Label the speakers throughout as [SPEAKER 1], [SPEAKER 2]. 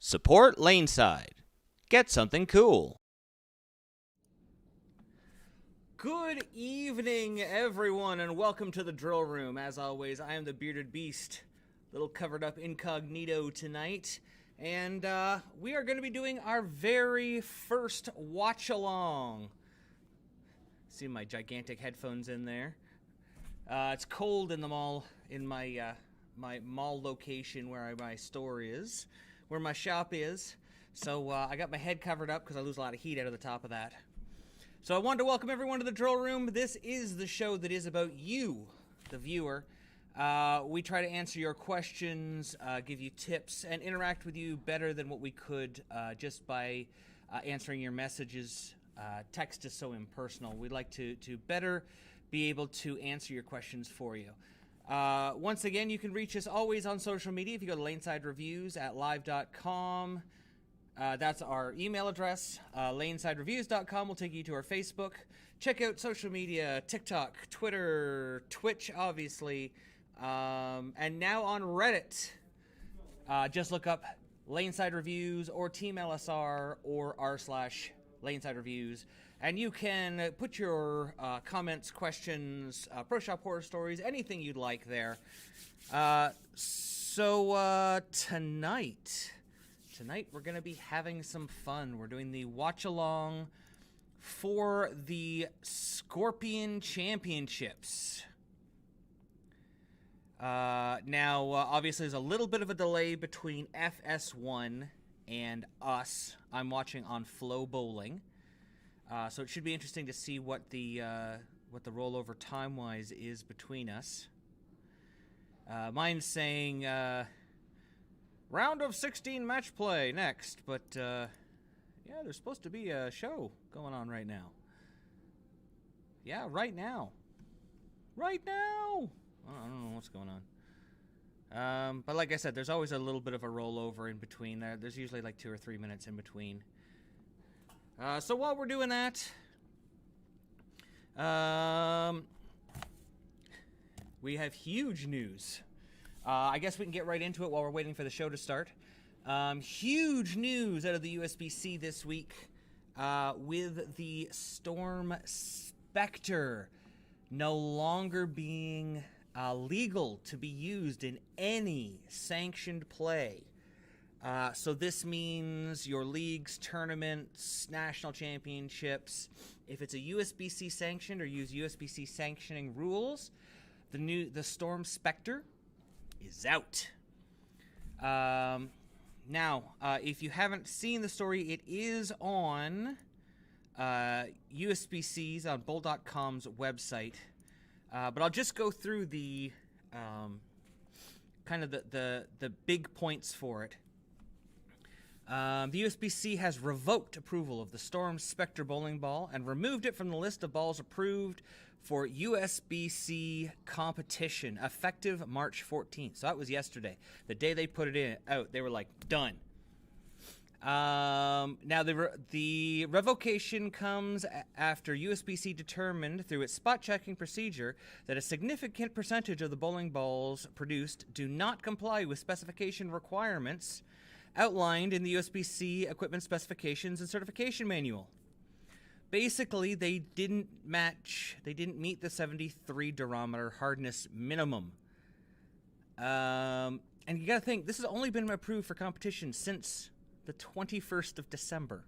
[SPEAKER 1] Support Laneside. Get something cool. Good evening, everyone, and welcome to the Drill Room. As always, I am the Bearded Beast, a little covered up incognito tonight, and we are going to be doing our very first watch-along. See my gigantic headphones in there. It's cold in the mall, in my my mall location where my store is, where my shop is. So I got my head covered up because I lose a lot of heat out of the top of that. So I wanted to welcome everyone to the Drill Room. This is the show that is about you, the viewer. We try to answer your questions, give you tips, and interact with you better than what we could just by answering your messages. Text is so impersonal. We'd like to better be able to answer your questions for you. Once again, you can reach us always on social media. If you go to lanesidereviews@live.com, that's our email address. lanesidereviews.com will take you to our Facebook. Check out social media, TikTok, Twitter, Twitch, obviously, and now on Reddit. Just look up Laneside Reviews or TEAMLSR or r/Laneside Reviews. And you can put your comments, questions, Pro Shop Horror Stories, anything you'd like there. So tonight we're going to be having some fun. We're doing the watch-along for the Scorpion Championships. Now, obviously, there's a little bit of a delay between FS1 and us. I'm watching on Flow Bowling. So it should be interesting to see what the rollover time-wise is between us. Mine's saying round of 16 match play next, but yeah, there's supposed to be a show going on right now. Yeah, right now. Right now! I don't know what's going on. But like I said, there's always a little bit of a rollover in between. There's usually like 2 or 3 minutes in between. So while we're doing that, we have huge news. I guess we can get right into it while we're waiting for the show to start. Huge news out of the USBC this week with the Storm Spectre no longer being legal to be used in any sanctioned play. So this means your leagues, tournaments, national championships, if it's a USBC sanctioned or use USBC sanctioning rules, the Storm Spectre is out. Now, if you haven't seen the story, it is on USBC's on Bull.com's website. But I'll just go through the kind of the big points for it. The USBC has revoked approval of the Storm Spectre bowling ball and removed it from the list of balls approved for USBC competition, effective March 14th. So that was yesterday. The day they put it out, they were like, done. Now, the revocation comes after USBC determined through its spot checking procedure that a significant percentage of the bowling balls produced do not comply with specification requirements outlined in the USBC equipment specifications and certification manual. Basically, they didn't meet the 73 durometer hardness minimum. And you gotta think, this has only been approved for competition since the 21st of December.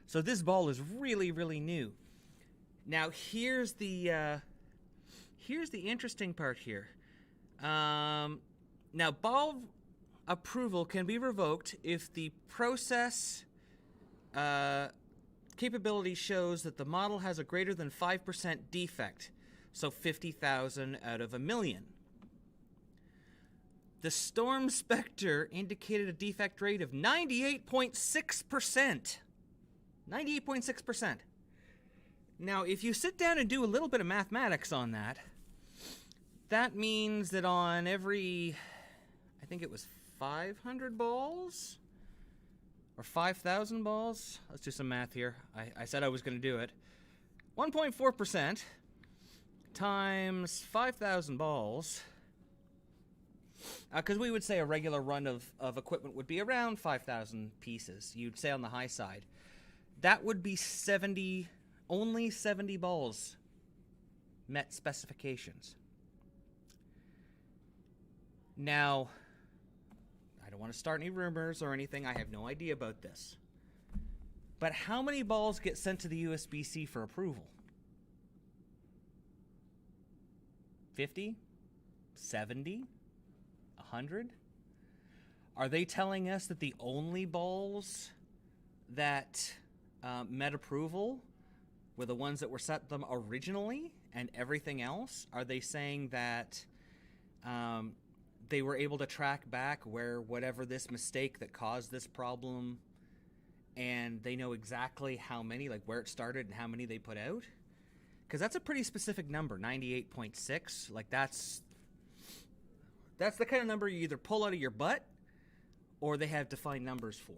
[SPEAKER 1] So this ball is really, really new. Now, here's the interesting part here. Now, ball approval can be revoked if the process capability shows that the model has a greater than 5% defect, so 50,000 out of a million. The Storm Spectre indicated a defect rate of 98.6%. 98.6%. Now, if you sit down and do a little bit of mathematics on that, that means that on every, I think it was 500 balls or 5,000 balls. Let's do some math here. I said I was going to do it. 1.4% times 5,000 balls
[SPEAKER 2] Because we would say a regular run of equipment would be around 5,000 pieces. You'd say on the high side. That would be 70, only 70 balls met specifications. Now, I don't want to start any rumors or anything. I have no idea about this. But how many balls get sent to the USBC for approval? 50? 70? 100? Are they telling us that the only balls that met approval were the ones that were sent them originally, and everything else? Are they saying that they were able to track back where whatever this mistake that caused this problem, and they know exactly how many, like where it started and how many they put out? Because that's a pretty specific number, 98.6. Like that's the kind of number you either pull out of your butt or they have defined numbers for.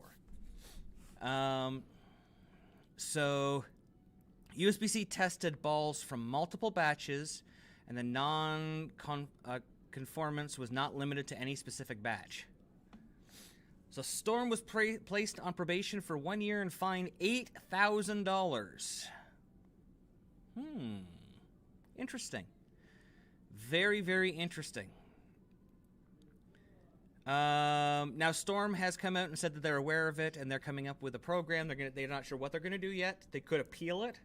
[SPEAKER 2] So USBC tested balls from multiple batches, and the non-conformance was not limited to any specific batch. So Storm was placed on probation for 1 year and fined $8,000. Interesting. Very, very interesting. Now Storm has come out and said that they're aware of it and they're coming up with a program. They're not sure what they're gonna do yet. They could appeal it.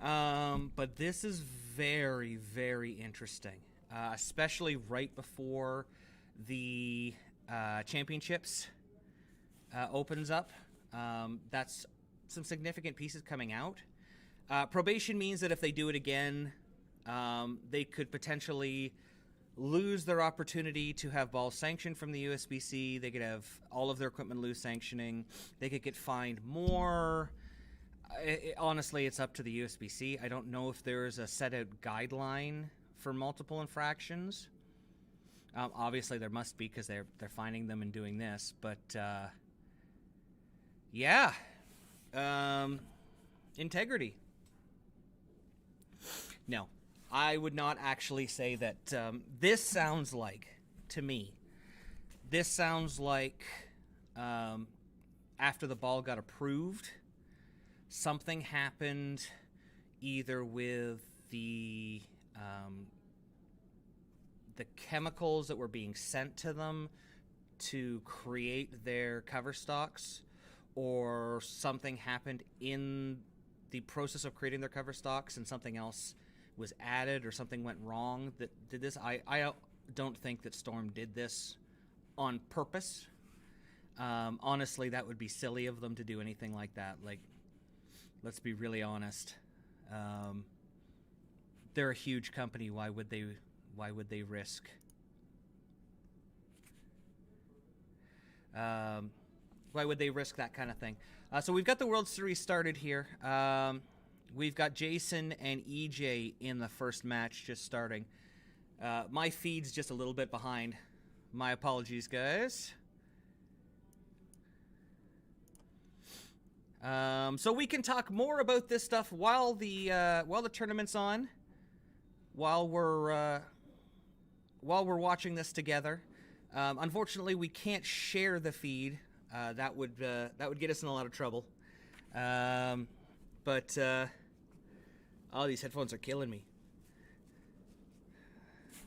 [SPEAKER 2] But this is very, very interesting, especially right before the championships opens up. That's some significant pieces coming out. Probation means that if they do it again, they could potentially lose their opportunity to have balls sanctioned from the USBC. They could have all of their equipment lose sanctioning. They could get fined more. Honestly, it's up to the USBC. I don't know if there is a set out guideline for multiple infractions. Obviously, there must be because they're finding them and doing this. But yeah, integrity. No, I would not actually say that. This sounds like, to me, this sounds like after the ball got approved, something happened either with the chemicals that were being sent to them to create their cover stocks, or something happened in the process of creating their cover stocks and something else was added or something went wrong that did this. I don't think that Storm did this on purpose. Honestly, that would be silly of them to do anything like that. Like, let's be really honest. They're a huge company. Why would they risk? Why would they risk that kind of thing? So we've got the World Series started here. We've got Jason and EJ in the first match just starting. My feed's just a little bit behind. My apologies, guys. So we can talk more about this stuff while the tournament's on, while we're watching this together. Unfortunately, we can't share the feed. That would get us in a lot of trouble. But oh, these headphones are killing me.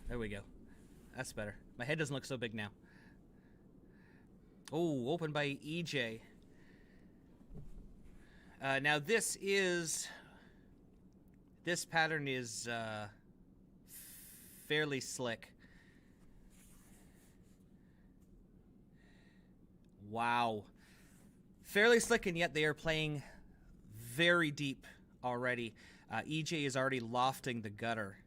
[SPEAKER 2] There we go. That's better. My head doesn't look so big now. Oh, opened by EJ. Now this pattern is fairly slick. Wow. Fairly slick, and yet they are playing very deep already. EJ is already lofting the gutter.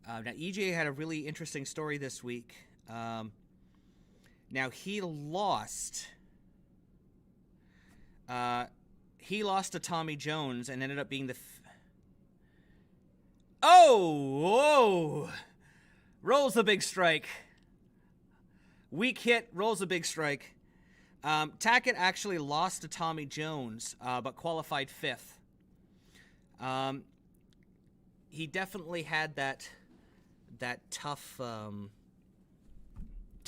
[SPEAKER 2] Now, EJ had a really interesting story this week. Now, he lost to Tommy Jones and ended up being the... Oh! Rolls a big strike. Weak hit, rolls a big strike. Tackett actually lost to Tommy Jones, but qualified 5th. He definitely had that tough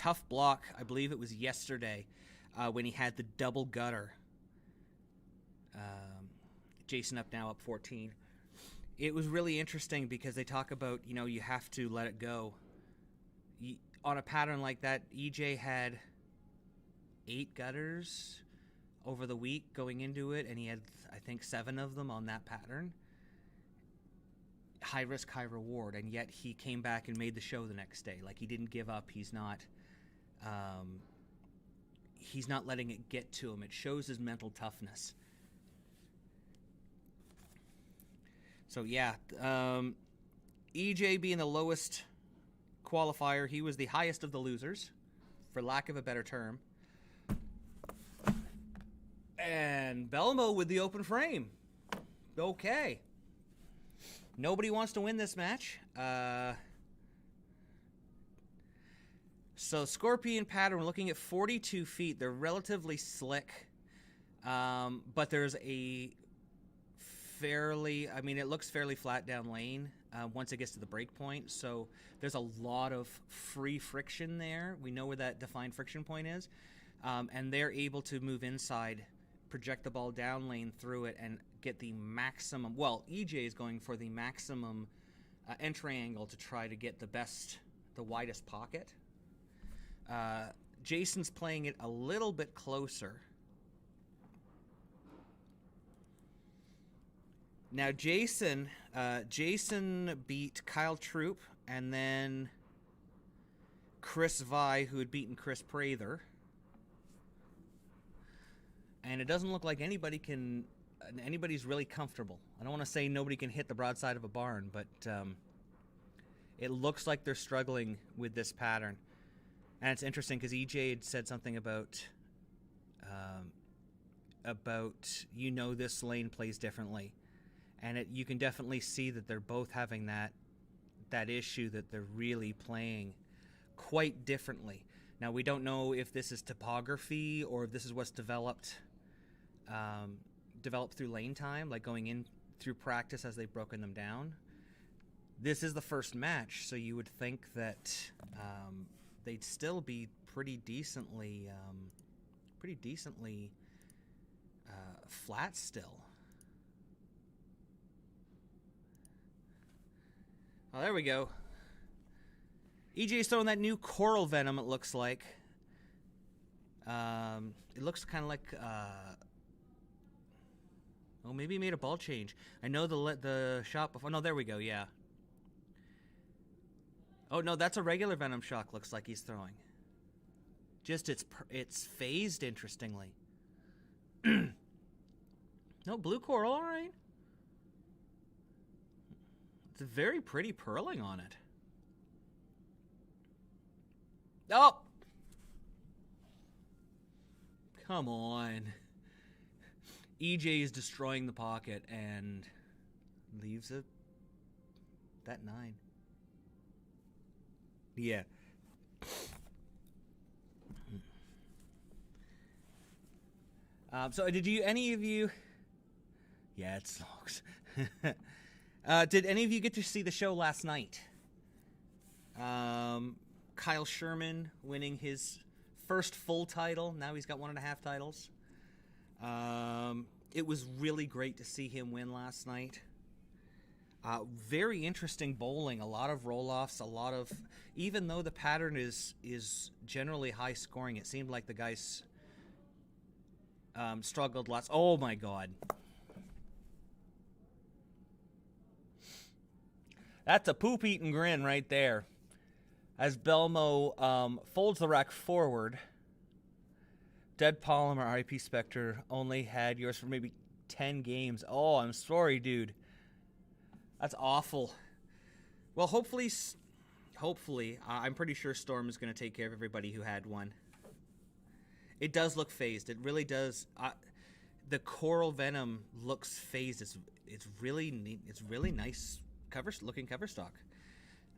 [SPEAKER 2] tough block, I believe it was yesterday, when he had the double gutter. Jason up now, up 14. It was really interesting because they talk about, you have to let it go. On a pattern like that, EJ had 8 gutters over the week going into it, and he had, I think, 7 of them on that pattern. High risk, high reward, and yet he came back and made the show the next day. Like, he didn't give up. He's not letting it get to him. It shows his mental toughness. So yeah, EJ being the lowest qualifier, he was the highest of the losers, for lack of a better term. And Belmo with the open frame. Okay. Nobody wants to win this match. So Scorpion pattern, we're looking at 42 feet. They're relatively slick, but there's a it looks fairly flat down lane once it gets to the break point. So there's a lot of free friction there. We know where that defined friction point is. And they're able to move inside, project the ball down lane through it, and get the maximum. Well, EJ is going for the maximum entry angle to try to get the widest pocket. Jason's playing it a little bit closer. Now, Jason beat Kyle Troop and then Chris Vi, who had beaten Chris Prather. And it doesn't look like anybody's really comfortable. I don't want to say nobody can hit the broadside of a barn, but it looks like they're struggling with this pattern. And it's interesting because EJ had said something about this lane plays differently. And you can definitely see that they're both having that issue, that they're really playing quite differently. Now, we don't know if this is topography or if this is what's developed through lane time, like going in through practice as they've broken them down. This is the first match, so you would think that they'd still be pretty decently flat still. Oh, there we go. EJ's throwing that new coral venom, it looks like. It looks kind of like... maybe he made a ball change. I know the shot before... No, there we go, yeah. Oh, no, that's a regular venom shock, looks like he's throwing. Just it's phased, interestingly. No, blue coral, all right. It's a very pretty purling on it. Oh! Come on. EJ is destroying the pocket and leaves it that 9. Yeah. So any of you... Yeah, it sucks. Did any of you get to see the show last night? Kyle Sherman winning his first full title. Now he's got 1.5 titles. It was really great to see him win last night. Very interesting bowling. A lot of roll-offs. Even though the pattern is generally high scoring, it seemed like the guys struggled lots. Oh my God. That's a poop-eating grin right there. As Belmo folds the rack forward. Dead Polymer, RIP Spectre, only had yours for maybe 10 games. Oh, I'm sorry, dude. That's awful. Well, hopefully, I'm pretty sure Storm is going to take care of everybody who had one. It does look phased. It really does. The coral venom looks phased. It's really neat. It's really nice looking cover stock.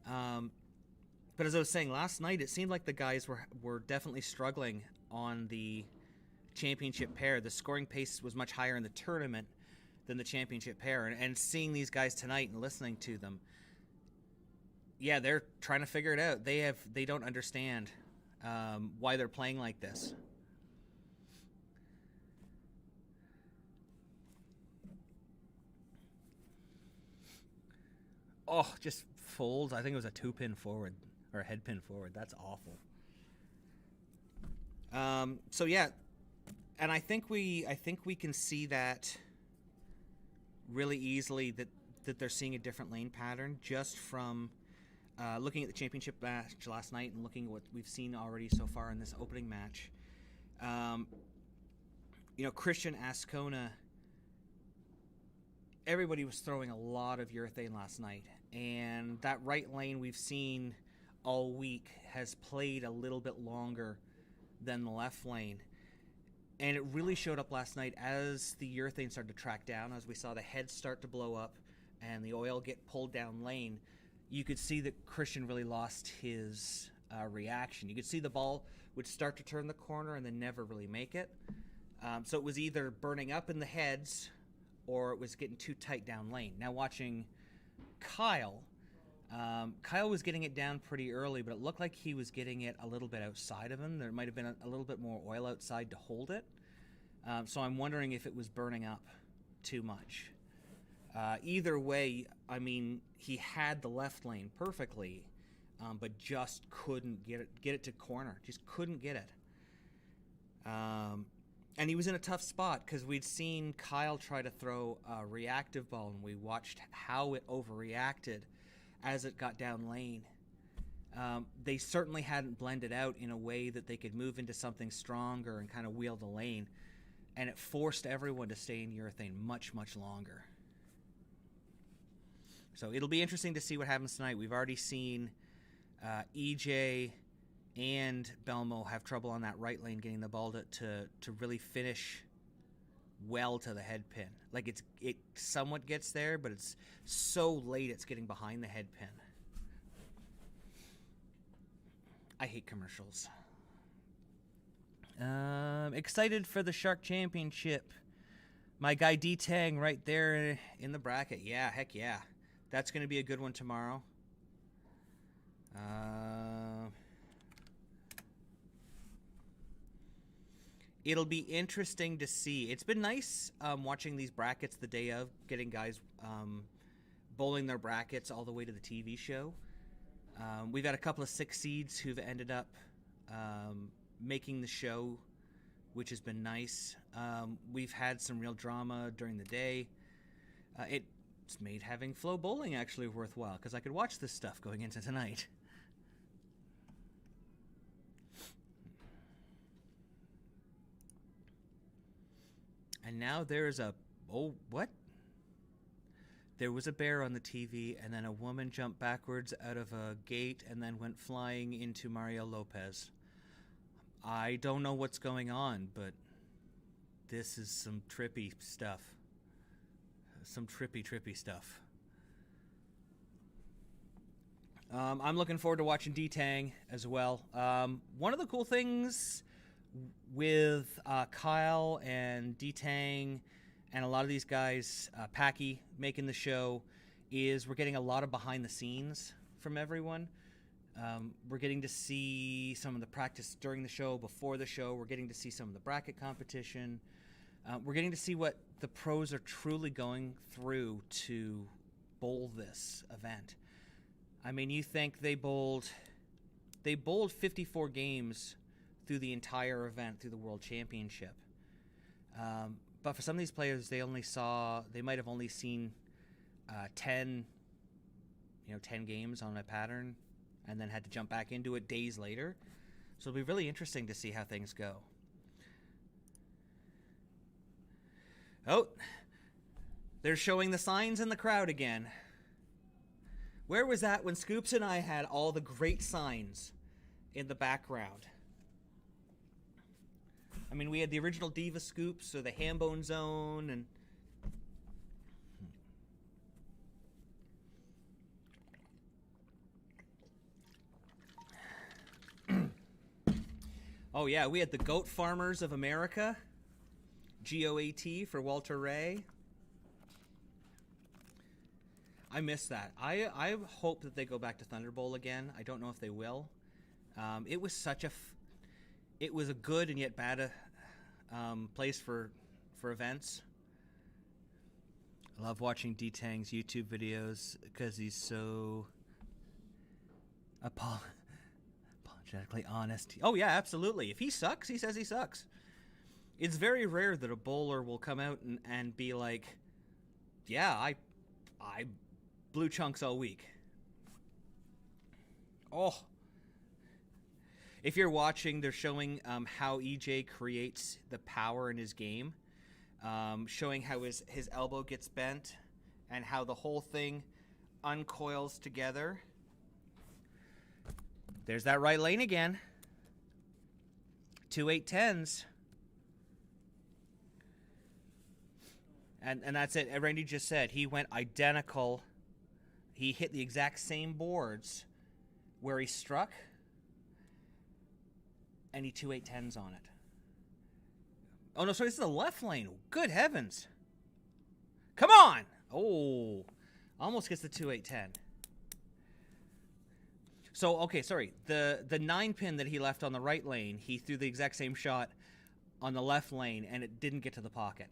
[SPEAKER 2] But as I was saying last night, it seemed like the guys were definitely struggling on the championship pair. The scoring pace was much higher in the tournament than the championship pair. And seeing these guys tonight and listening to them, yeah, they're trying to figure it out. They don't understand why they're playing like this. Oh, just folds. I think it was a 2-pin forward or a head pin forward. That's awful. So yeah, and I think we can see that really easily that they're seeing a different lane pattern just from looking at the championship match last night and looking at what we've seen already so far in this opening match. Christian Ascona, everybody was throwing a lot of urethane last night, and that right lane we've seen all week has played a little bit longer than the left lane. And it really showed up last night as the urethane started to track down, as we saw the heads start to blow up and the oil get pulled down lane. You could see that Christian really lost his reaction. You could see the ball would start to turn the corner and then never really make it. So it was either burning up in the heads or it was getting too tight down lane. Now watching Kyle, Kyle was getting it down pretty early, but it looked like he was getting it a little bit outside of him. There might have been a little bit more oil outside to hold it. So I'm wondering if it was burning up too much. Either way, I mean, he had the left lane perfectly, but just couldn't get it to corner. Just couldn't get it. And he was in a tough spot because we'd seen Kyle try to throw a reactive ball, and we watched how it overreacted as it got down lane. They certainly hadn't blended out in a way that they could move into something stronger and kind of wheel the lane, and it forced everyone to stay in urethane much, much longer. So it'll be interesting to see what happens tonight. We've already seen EJ and Belmo have trouble on that right lane getting the ball to really finish well to the head pin. Like it somewhat gets there, but it's so late it's getting behind the head pin. I hate commercials. Excited for the Shark Championship. My guy D-Tang right there in the bracket. Yeah, heck yeah. That's going to be a good one tomorrow. It'll be interesting to see. It's been nice watching these brackets the day of, getting guys bowling their brackets all the way to the TV show. We've got a couple of 6 seeds who've ended up making the show, which has been nice. We've had some real drama during the day. It's made having Flow Bowling actually worthwhile because I could watch this stuff going into tonight. And now there's what? There was a bear on the TV, and then a woman jumped backwards out of a gate and then went flying into Mario Lopez. I don't know what's going on, but this is some trippy stuff. Some trippy stuff. I'm looking forward to watching D-Tang as well. One of the cool things with Kyle and D-Tang and a lot of these guys, Packy, making the show, is we're getting a lot of behind the scenes from everyone. We're getting to see some of the practice during the show, before the show. We're getting to see some of the bracket competition. We're getting to see what the pros are truly going through to bowl this event. I mean, you think they bowled 54 games through the entire event, through the World Championship. But for some of these players, they might have only seen 10 games on a pattern and then had to jump back into it days later. So it'll be really interesting to see how things go. Oh, they're showing the signs in the crowd again. Where was that when Scoops and I had all the great signs in the background? I mean, we had the original Diva Scoops, or the Hambone Zone, and oh yeah, we had the Goat Farmers of America, GOAT for Walter Ray. I miss that. I hope that they go back to Thunder Bowl again. I don't know if they will.
[SPEAKER 1] It was such a it was a good and yet bad place for events. I love watching D-Tang's YouTube videos because he's so apologetically honest. Oh yeah, absolutely. If he sucks, he says he sucks. It's very rare that a bowler will come out and be like, yeah, I blew chunks all week. Oh. If you're watching, they're showing how EJ creates the power in his game, showing how his elbow gets bent and how the whole thing uncoils together. There's that right lane again. 2-8-10s. And that's it. Randy just said he went identical. He hit the exact same boards where he struck, and he 2-8-10s on it. Oh, no, sorry, this is the left lane. Good heavens. Come on. Oh, almost gets the 2-8-10. So, okay, sorry. The 9-pin that he left on the right lane, he threw the exact same shot on the left lane, and it didn't get to the pocket.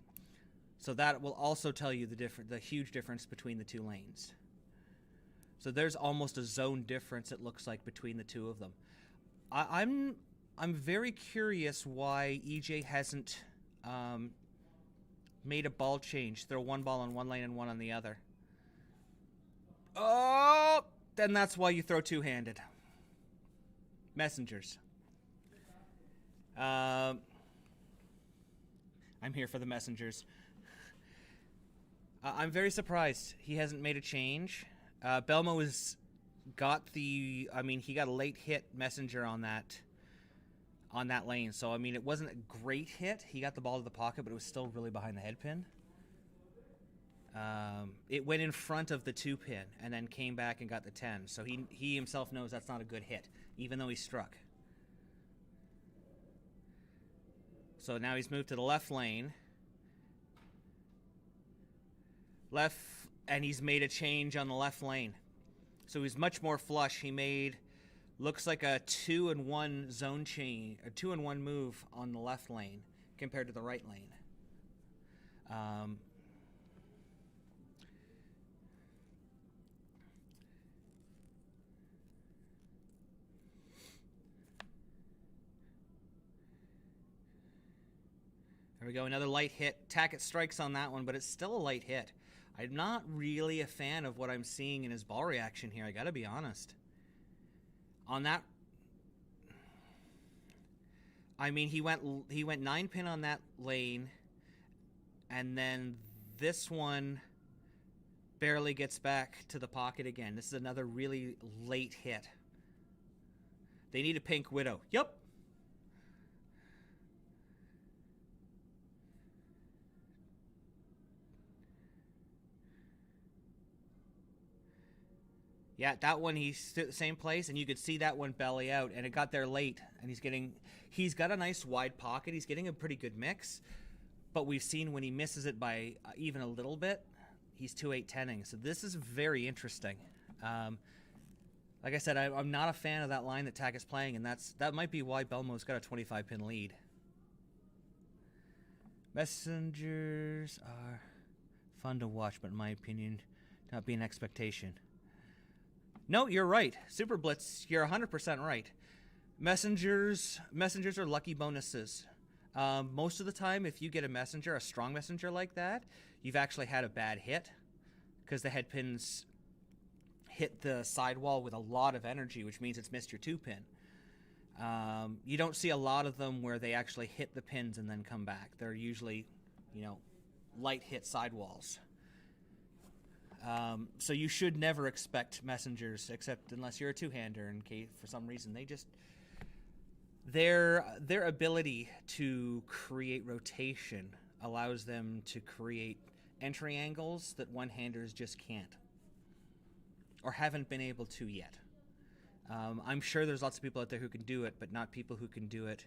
[SPEAKER 1] So that will also tell you the huge difference between the two lanes. So there's almost a zone difference, it looks like, between the two of them. I'm very curious why EJ hasn't made a ball change. Throw one ball on one lane and one on the other. Oh, then that's why you throw two-handed. Messengers. I'm here for the messengers. I'm very surprised he hasn't made a change. Belmo he got a late hit messenger on that lane. So, I mean, it wasn't a great hit. He got the ball to the pocket, but it was still really behind the head pin. It went in front of the 2-pin and then came back and got the 10. So he himself knows that's not a good hit, even though he struck. So now he's moved to the left lane. And he's made a change on the left lane. So he's much more flush. He made, looks like a 2-1 zone change, a 2-1 move on the left lane compared to the right lane. There we go, another light hit. Tackett strikes on that one, but it's still a light hit. I'm not really a fan of what I'm seeing in his ball reaction here, I gotta be honest. On that, I mean, he went 9-pin on that lane, and then this one barely gets back to the pocket again. This is another really late hit. They need a Pink Widow. Yep. Yeah, that one he stood at the same place, and you could see that one belly out, and it got there late, and he's got a nice wide pocket. He's getting a pretty good mix, but we've seen when he misses it by even a little bit, he's 2-8-10ing. So this is very interesting. Like I said, I'm not a fan of that line that Tack is playing, and that might be why Belmo's got a 25-pin lead. Messengers are fun to watch, but in my opinion, not be an expectation. No, you're right. Super Blitz, you're 100% right. Messengers are lucky bonuses. Most of the time, if you get a strong messenger like that, you've actually had a bad hit because the head pins hit the sidewall with a lot of energy, which means it's missed your 2-pin. You don't see a lot of them where they actually hit the pins and then come back. They're usually, light hit sidewalls. So you should never expect messengers, except unless you're a two-hander. In case for some reason their ability to create rotation allows them to create entry angles that one-handers just can't, or haven't been able to yet. I'm sure there's lots of people out there who can do it, but not people who can do it.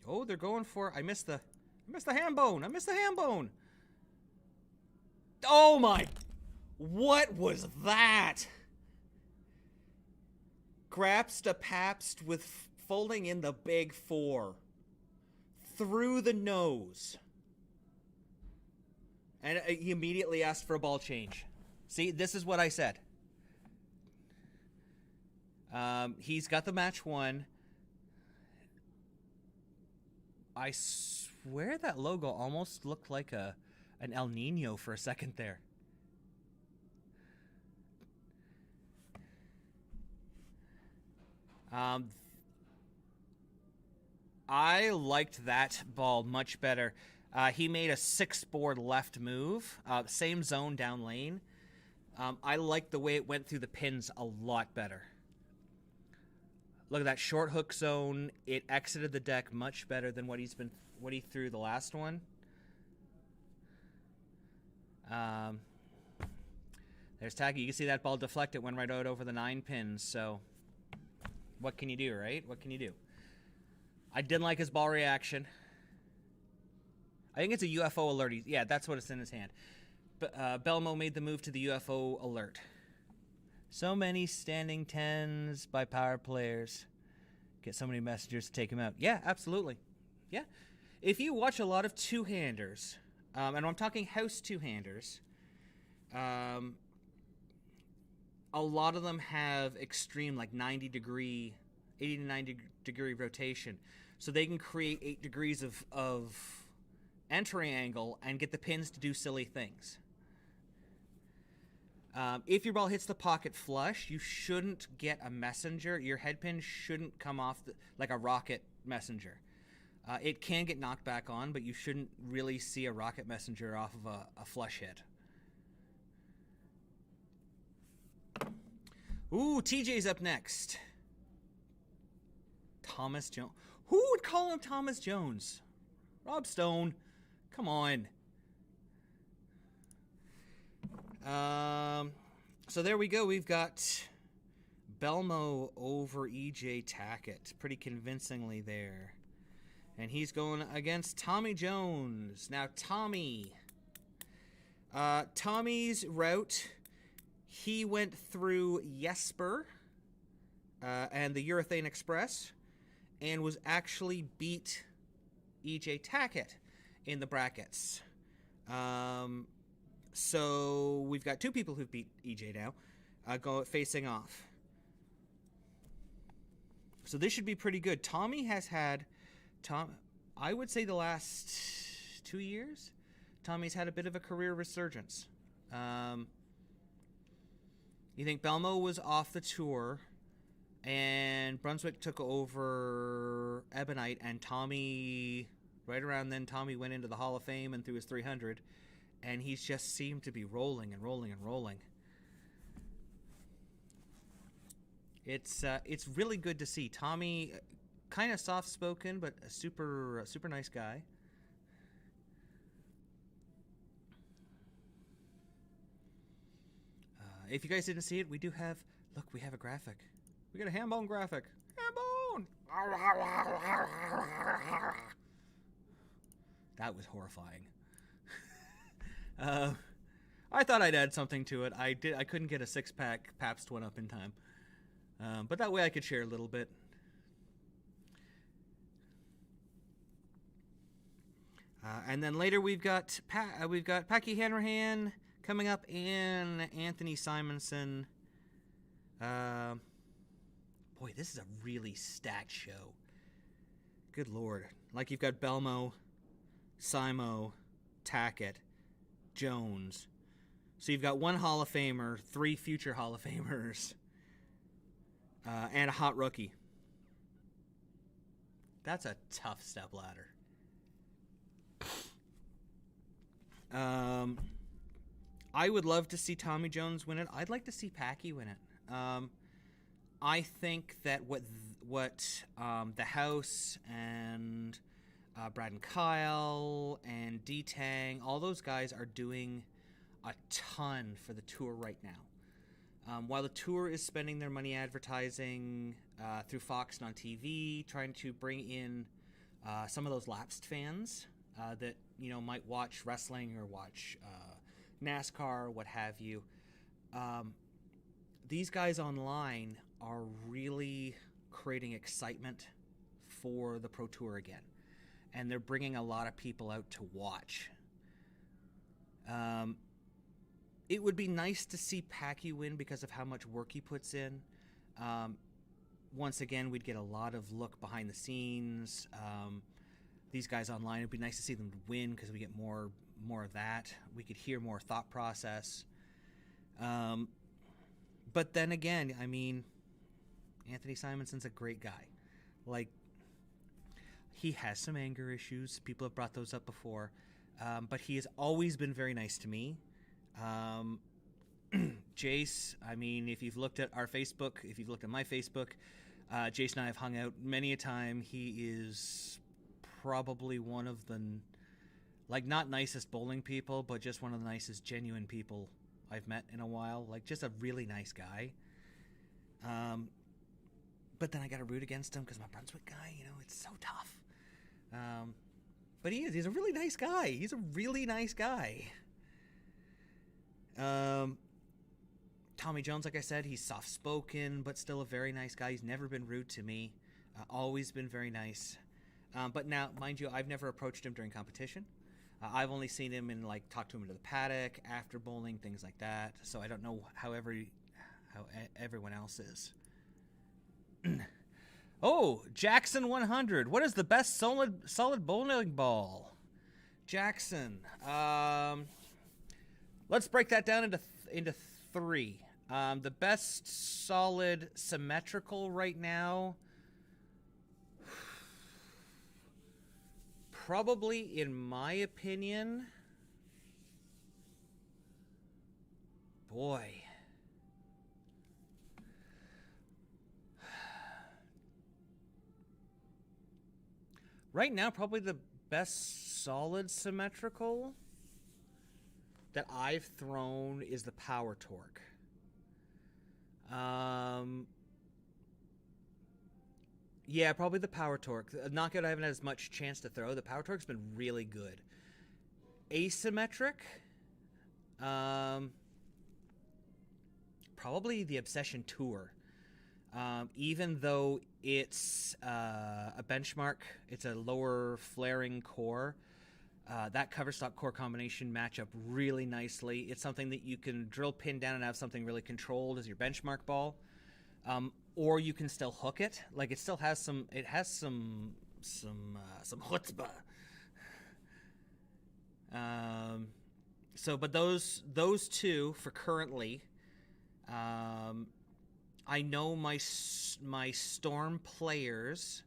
[SPEAKER 1] Oh, they're going for. I missed the ham bone. Oh my, what was that?
[SPEAKER 2] Graps to Pabst with folding in the big four. Through the nose. And he immediately asked for a ball change. See, this is what I said. He's got the match won. I swear that logo almost looked like an El Nino for a second there. I liked that ball much better. He made a 6-board left move, same zone down lane. I liked the way it went through the pins a lot better. Look at that short hook zone. It exited the deck much better than what he threw the last one. There's Tacky. You can see that ball deflect. It went right out over the 9 pins. So what can you do, right? What can you do? I didn't like his ball reaction. I think it's a UFO alert. Yeah, that's what it's in his hand. But Belmo made the move to the UFO alert. So many standing 10s by power players. Get so many messengers to take him out. Yeah, absolutely. Yeah. If you watch a lot of two-handers, and I'm talking house two-handers, a lot of them have extreme, like 80 to 90 degree rotation. So they can create 8 degrees of entry angle and get the pins to do silly things. If your ball hits the pocket flush, you shouldn't get a messenger. Your head pin shouldn't come off like a rocket messenger. It can get knocked back on, but you shouldn't really see a rocket messenger off of a flush hit. Ooh, TJ's up next. Thomas Jones. Who would call him Thomas Jones? Rob Stone. Come on. So there we go. We've got Belmo over EJ Tackett pretty convincingly there. And he's going against Tommy Jones. Now, Tommy's route, he went through Jesper and the Urethane Express and was actually beat EJ Tackett in the brackets. So we've got 2 people who've beat EJ now facing off. So this should be pretty good. Tommy has had, I would say the last 2 years, Tommy's had a bit of a career resurgence. You think Belmo was off the tour and Brunswick took over Ebonite, and Tommy, right around then, Tommy went into the Hall of Fame and threw his 300, and he's just seemed to be rolling and rolling and rolling. It's really good to see. Tommy, kind of soft-spoken, but a super nice guy. If you guys didn't see it, we have a graphic. We got a Hambone graphic. Hambone! That was horrifying. I thought I'd add something to it. I couldn't get a 6-pack Pabst one up in time. But that way I could share a little bit. And then later we've got Packy Hanrahan coming up, and Anthony Simonson. Boy, this is a really stacked show. Good Lord. Like, you've got Belmo, Simo, Tackett, Jones. So you've got 1 Hall of Famer, 3 future Hall of Famers, and a hot rookie. That's a tough step ladder. I would love to see Tommy Jones win it. I'd like to see Packy win it. I think that what the House and Brad and Kyle and D-Tang, all those guys are doing a ton for the tour right now. While the tour is spending their money advertising through Fox and on TV, trying to bring in some of those lapsed fans that might watch wrestling or watch NASCAR, what have you. These guys online are really creating excitement for the Pro Tour again. And they're bringing a lot of people out to watch. It would be nice to see Packy win because of how much work he puts in. Once again, we'd get a lot of look behind the scenes. These guys online, it'd be nice to see them win because we get more of that. We could hear more thought process. But then again, I mean, Anthony Simonson's a great guy. Like, he has some anger issues. People have brought those up before. But he has always been very nice to me. Jace, I mean, if you've looked at our Facebook, if you've looked at my Facebook, Jace and I have hung out many a time. He is probably one of the, like, not nicest bowling people, but just one of the nicest genuine people I've met in a while. Like, just a really nice guy. But then I got to root against him because I'm a Brunswick guy. You know, it's so tough. But he's a really nice guy. He's a really nice guy. Tommy Jones, like I said, he's soft-spoken, but still a very nice guy. He's never been rude to me. Always been very nice. But now, mind you, I've never approached him during competition. I've only seen him and, like, talked to him into the paddock, after bowling, things like that. So I don't know how everyone else is. Oh, Jackson 100. What is the best solid bowling ball? Jackson. Let's break that down into three. The best solid symmetrical right now, probably, in my opinion, boy. Right now, probably the best solid symmetrical that I've thrown is the Power Torque. Yeah, probably the Power Torque. Not good. I haven't had as much chance to throw. The Power Torque's been really good. Asymmetric, probably the Obsession Tour. Even though it's a benchmark, it's a lower flaring core. That cover stock core combination match up really nicely. It's something that you can drill pin down and have something really controlled as your benchmark ball, or you can still hook it. Like, it still has some. It has some chutzpah. But those two for currently. I know my Storm players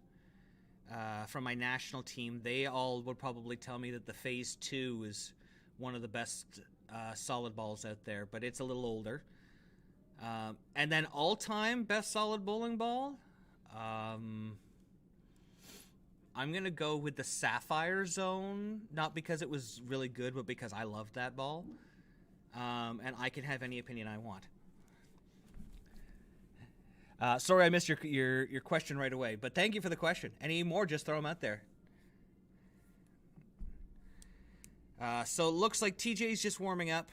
[SPEAKER 2] from my national team, they all would probably tell me that the Phase 2 is one of the best solid balls out there, but it's a little older. And then all-time best solid bowling ball, I'm going to go with the Sapphire Zone, not because it was really good, but because I loved that ball. And I can have any opinion I want. Sorry I missed your question right away, but thank you for the question. Any more, just throw them out there. So it looks like TJ's just warming up.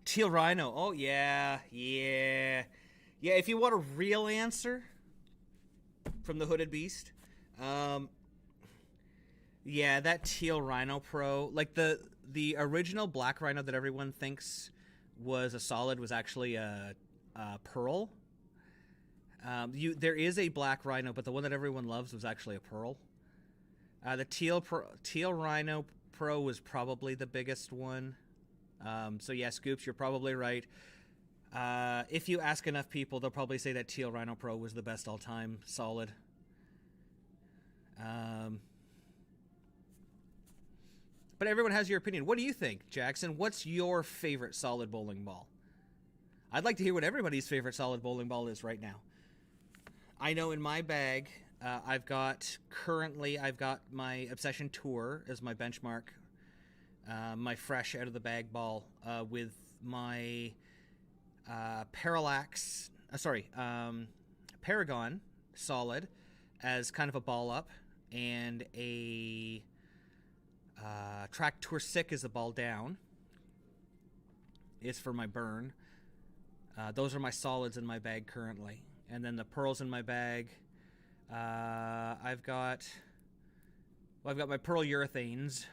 [SPEAKER 2] Teal Rhino. Oh, yeah. If you want a real answer from the Hooded Beast, yeah, that Teal Rhino Pro, like the original black rhino that everyone thinks was a solid was actually a pearl. There is a black rhino, but the one that everyone loves was actually a pearl. The Teal Rhino Pro was probably the biggest one. So yeah, Scoops, you're probably right. If you ask enough people, they'll probably say that Teal Rhino Pro was the best all-time solid. But everyone has your opinion. What do you think, Jackson? What's your favorite solid bowling ball? I'd like to hear what everybody's favorite solid bowling ball is right now. I know in my bag, I've got my Obsession Tour as my benchmark, my fresh out of the bag ball, with my Paragon solid as kind of a ball up, and a Track Tour Sick is the ball down. is for my burn. Those are my solids in my bag currently. And then the pearls in my bag, I've got my pearl urethanes,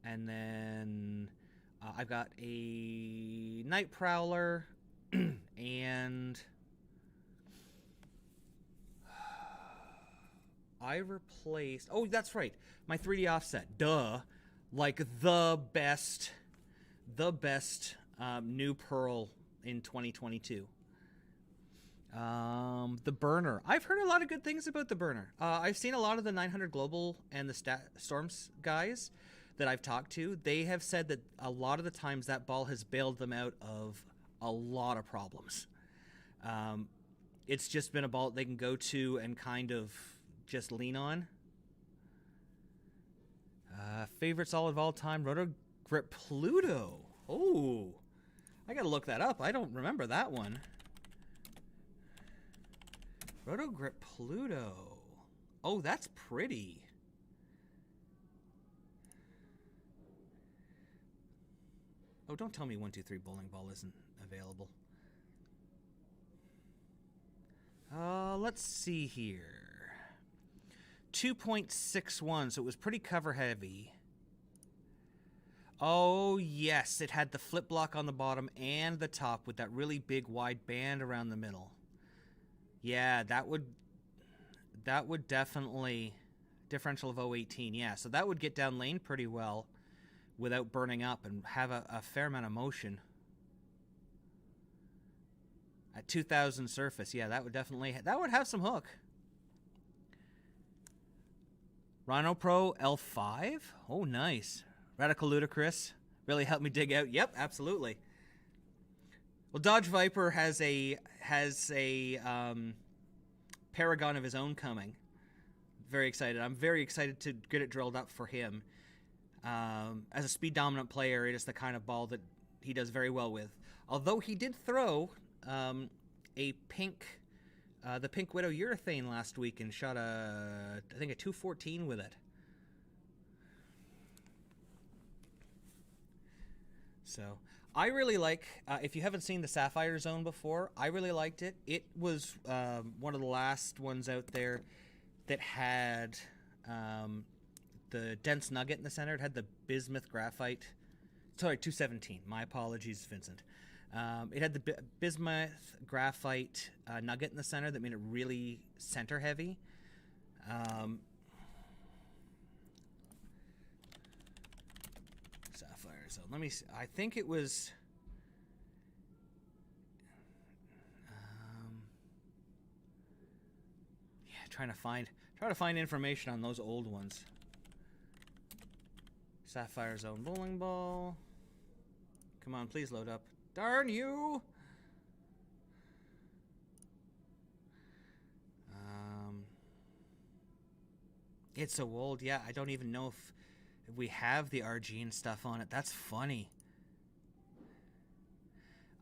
[SPEAKER 2] and then I've got a night prowler, and I replaced, oh, that's right, my 3D offset. Duh. Like the best new pearl in 2022. The burner. I've heard a lot of good things about the burner. I've seen a lot of the 900 Global and the Storms guys that I've talked to. They have said that a lot of the times that ball has bailed them out of a lot of problems. It's just been a ball that they can go to and kind of just lean on. Favorite solid of all time, Roto Grip Pluto. Oh, I gotta look that up. I don't remember that one. Roto Grip Pluto. Oh, that's pretty. Oh, don't tell me 123 bowling ball isn't available. Let's see here. 2.61, so it was pretty cover heavy. Oh, yes, it had the flip block on the bottom and the top with that really big wide band around the middle. Yeah, that would definitely, differential of 018, yeah, so that would get down lane pretty well without burning up and have a fair amount of motion. At 2,000 surface, yeah, that would have some hook. Rhino Pro L5? Oh, nice. Radical Ludicrous. Really helped me dig out. Yep, absolutely. Well, Dodge Viper has a Paragon of his own coming. Very excited. I'm very excited to get it drilled up for him. As a speed dominant player, it is the kind of ball that he does very well with. Although he did throw the Pink Widow urethane last week and shot I think a 214 with it. So I really like, if you haven't seen the Sapphire Zone before, I really liked it. It was one of the last ones out there that had the dense nugget in the center. It had the bismuth graphite. Sorry, 217. My apologies, Vincent. It had the bismuth graphite nugget in the center that made it really center heavy. Sapphire Zone. Let me see. I think it was. Yeah, trying to find information on those old ones. Sapphire Zone bowling ball. Come on, please load up. Darn you! It's so old. Yeah, I don't even know if we have the RG and stuff on it. That's funny.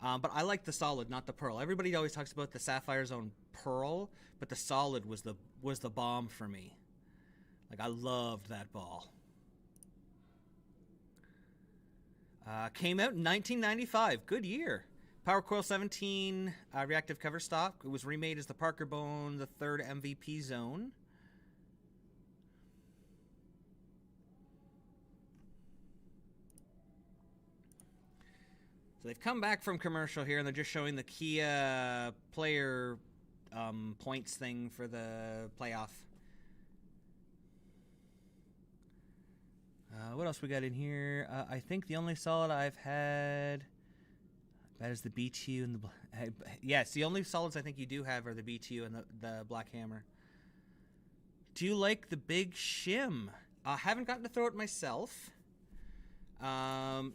[SPEAKER 2] But I like the solid, not the pearl. Everybody always talks about the Sapphire Zone pearl, but the solid was the bomb for me. Like, I loved that ball. Came out in 1995. Good year. Power Coil 17 reactive cover stock. It was remade as the Parker Bone, the third MVP zone. So they've come back from commercial here, and they're just showing the Kia player points thing for the playoff. What else we got in here? I think the only solid I've had, that is the BTU and the... yes, the only solids I think you do have are the BTU and the Black Hammer. Do you like the Big Shim? I haven't gotten to throw it myself. I'm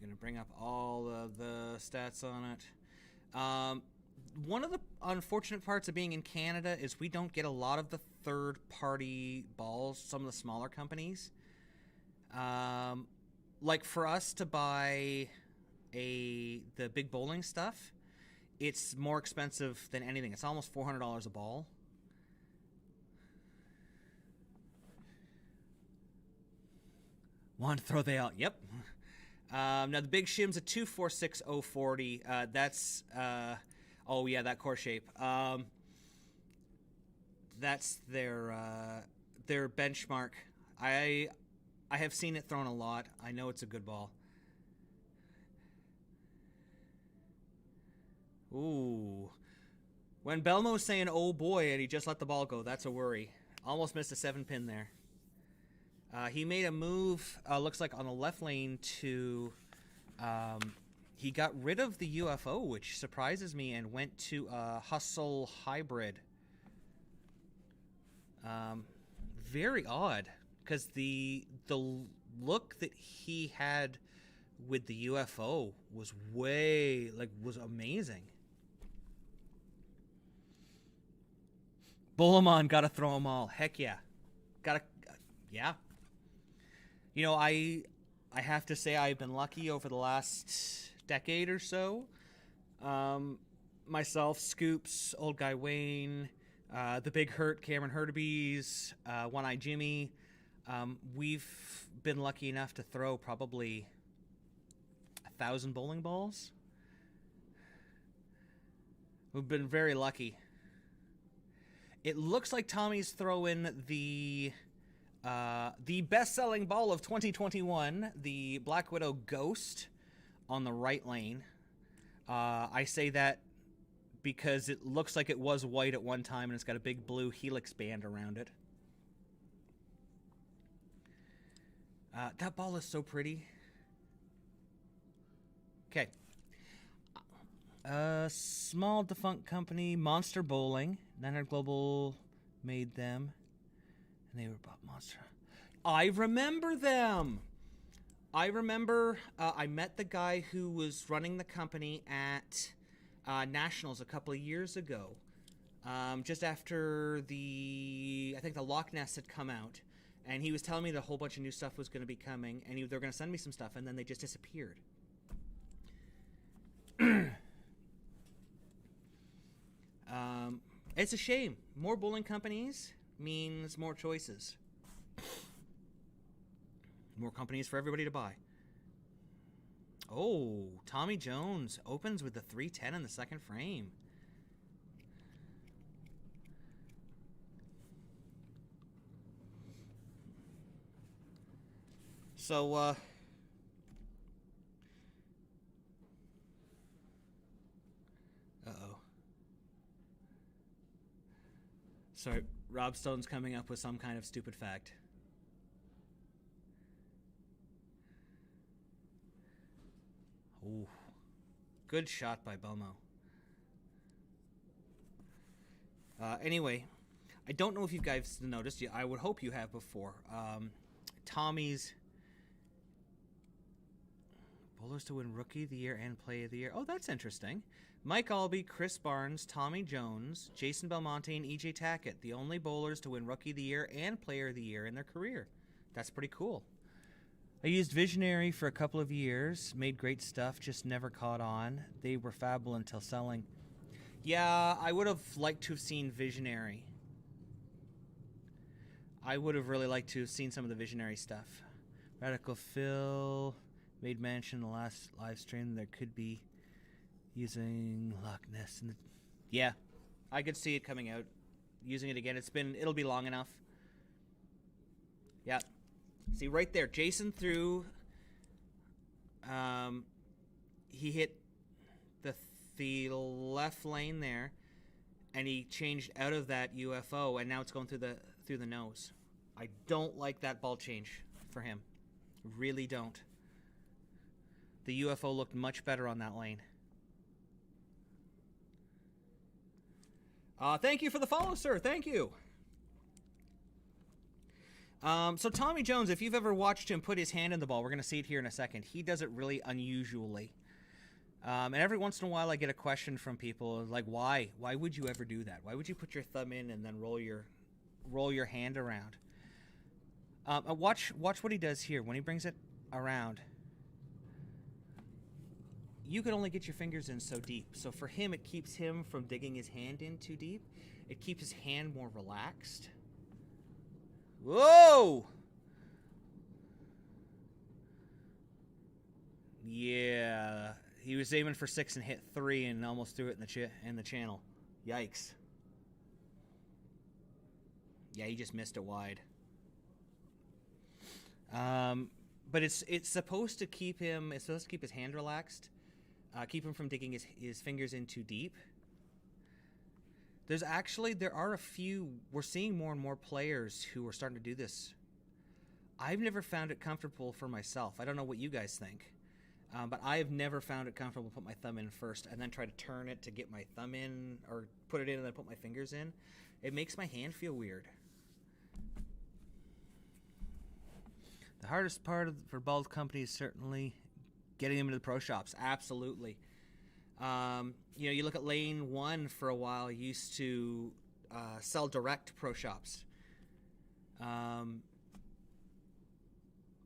[SPEAKER 2] going to bring up all of the stats on it. One of the unfortunate parts of being in Canada is we don't get a lot of the third-party balls, some of the smaller companies. Like for us to buy the big bowling stuff, it's more expensive than anything. It's almost $400 a ball. Want to throw they out? Yep. Now the big shim's a 246040. That's oh yeah, that core shape. That's their benchmark. I have seen it thrown a lot. I know it's a good ball. Ooh. When Belmo's saying, oh boy, and he just let the ball go, that's a worry. Almost missed a 7-pin there. He made a move, looks like on the left lane to... he got rid of the UFO, which surprises me, and went to a Hustle Hybrid. Very odd, because the look that he had with the UFO was was amazing. Bullimon, gotta throw them all. Heck yeah. Yeah. You know, I have to say I've been lucky over the last decade or so. Myself, Scoops, Old Guy Wayne, the Big Hurt, Cameron Hurtubise, One Eye Jimmy. We've been lucky enough to throw probably 1,000 bowling balls. We've been very lucky. It looks like Tommy's throwing the best-selling ball of 2021, the Black Widow Ghost, on the right lane. I say that because it looks like it was white at one time, and it's got a big blue helix band around it. That ball is so pretty. Okay. Small defunct company, Monster Bowling. 900 Global made them. And they were bought Monster. I remember them! I remember I met the guy who was running the company at Nationals a couple of years ago. Just after I think the Loch Ness had come out. And he was telling me that a whole bunch of new stuff was going to be coming. And they were going to send me some stuff, and then they just disappeared. It's a shame. More bowling companies means more choices. More companies for everybody to buy. Oh, Tommy Jones opens with the 310 in the second frame. So, uh-oh. Sorry, Rob Stone's coming up with some kind of stupid fact. Ooh. Good shot by Belmo. Anyway, I don't know if you guys noticed. I would hope you have before. Tommy's bowlers to win Rookie of the Year and Play of the Year. Oh, that's interesting. Mike Albee, Chris Barnes, Tommy Jones, Jason Belmonte, and E.J. Tackett, the only bowlers to win Rookie of the Year and Player of the Year in their career. That's pretty cool. I used Visionary for a couple of years, made great stuff, just never caught on. They were fabulous until selling. Yeah, I would have liked to have seen Visionary. I would have really liked to have seen some of the Visionary stuff. Radical Phil made mention in the last live stream there could be using Loch Ness. Yeah, I could see it coming out. Using it again. It'll be long enough. Yeah. See right there, Jason threw. He hit the left lane there, and he changed out of that UFO, and now it's going through the nose. I don't like that ball change for him. Really don't. The UFO looked much better on that lane. Thank you for the follow, sir. Thank you. So Tommy Jones, if you've ever watched him put his hand in the ball, we're going to see it here in a second. He does it really unusually. And every once in a while I get a question from people like, why? Why would you ever do that? Why would you put your thumb in and then roll your hand around? Watch what he does here. When he brings it around, you can only get your fingers in so deep. So for him, it keeps him from digging his hand in too deep. It keeps his hand more relaxed. Whoa! Yeah, he was aiming for 6 and hit 3 and almost threw it in the channel. Yikes. Yeah, he just missed it wide. But it's supposed to keep him. It's supposed to keep his hand relaxed, keep him from digging his fingers in too deep. There are a few. We're seeing more and more players who are starting to do this. I've never found it comfortable for myself. I don't know what you guys think, but I have never found it comfortable to put my thumb in first and then try to turn it to get my thumb in, or put it in and then put my fingers in. It makes my hand feel weird. The hardest part for both companies certainly getting them into the pro shops. Absolutely. You look at Lane 1 for a while, used to sell direct pro shops.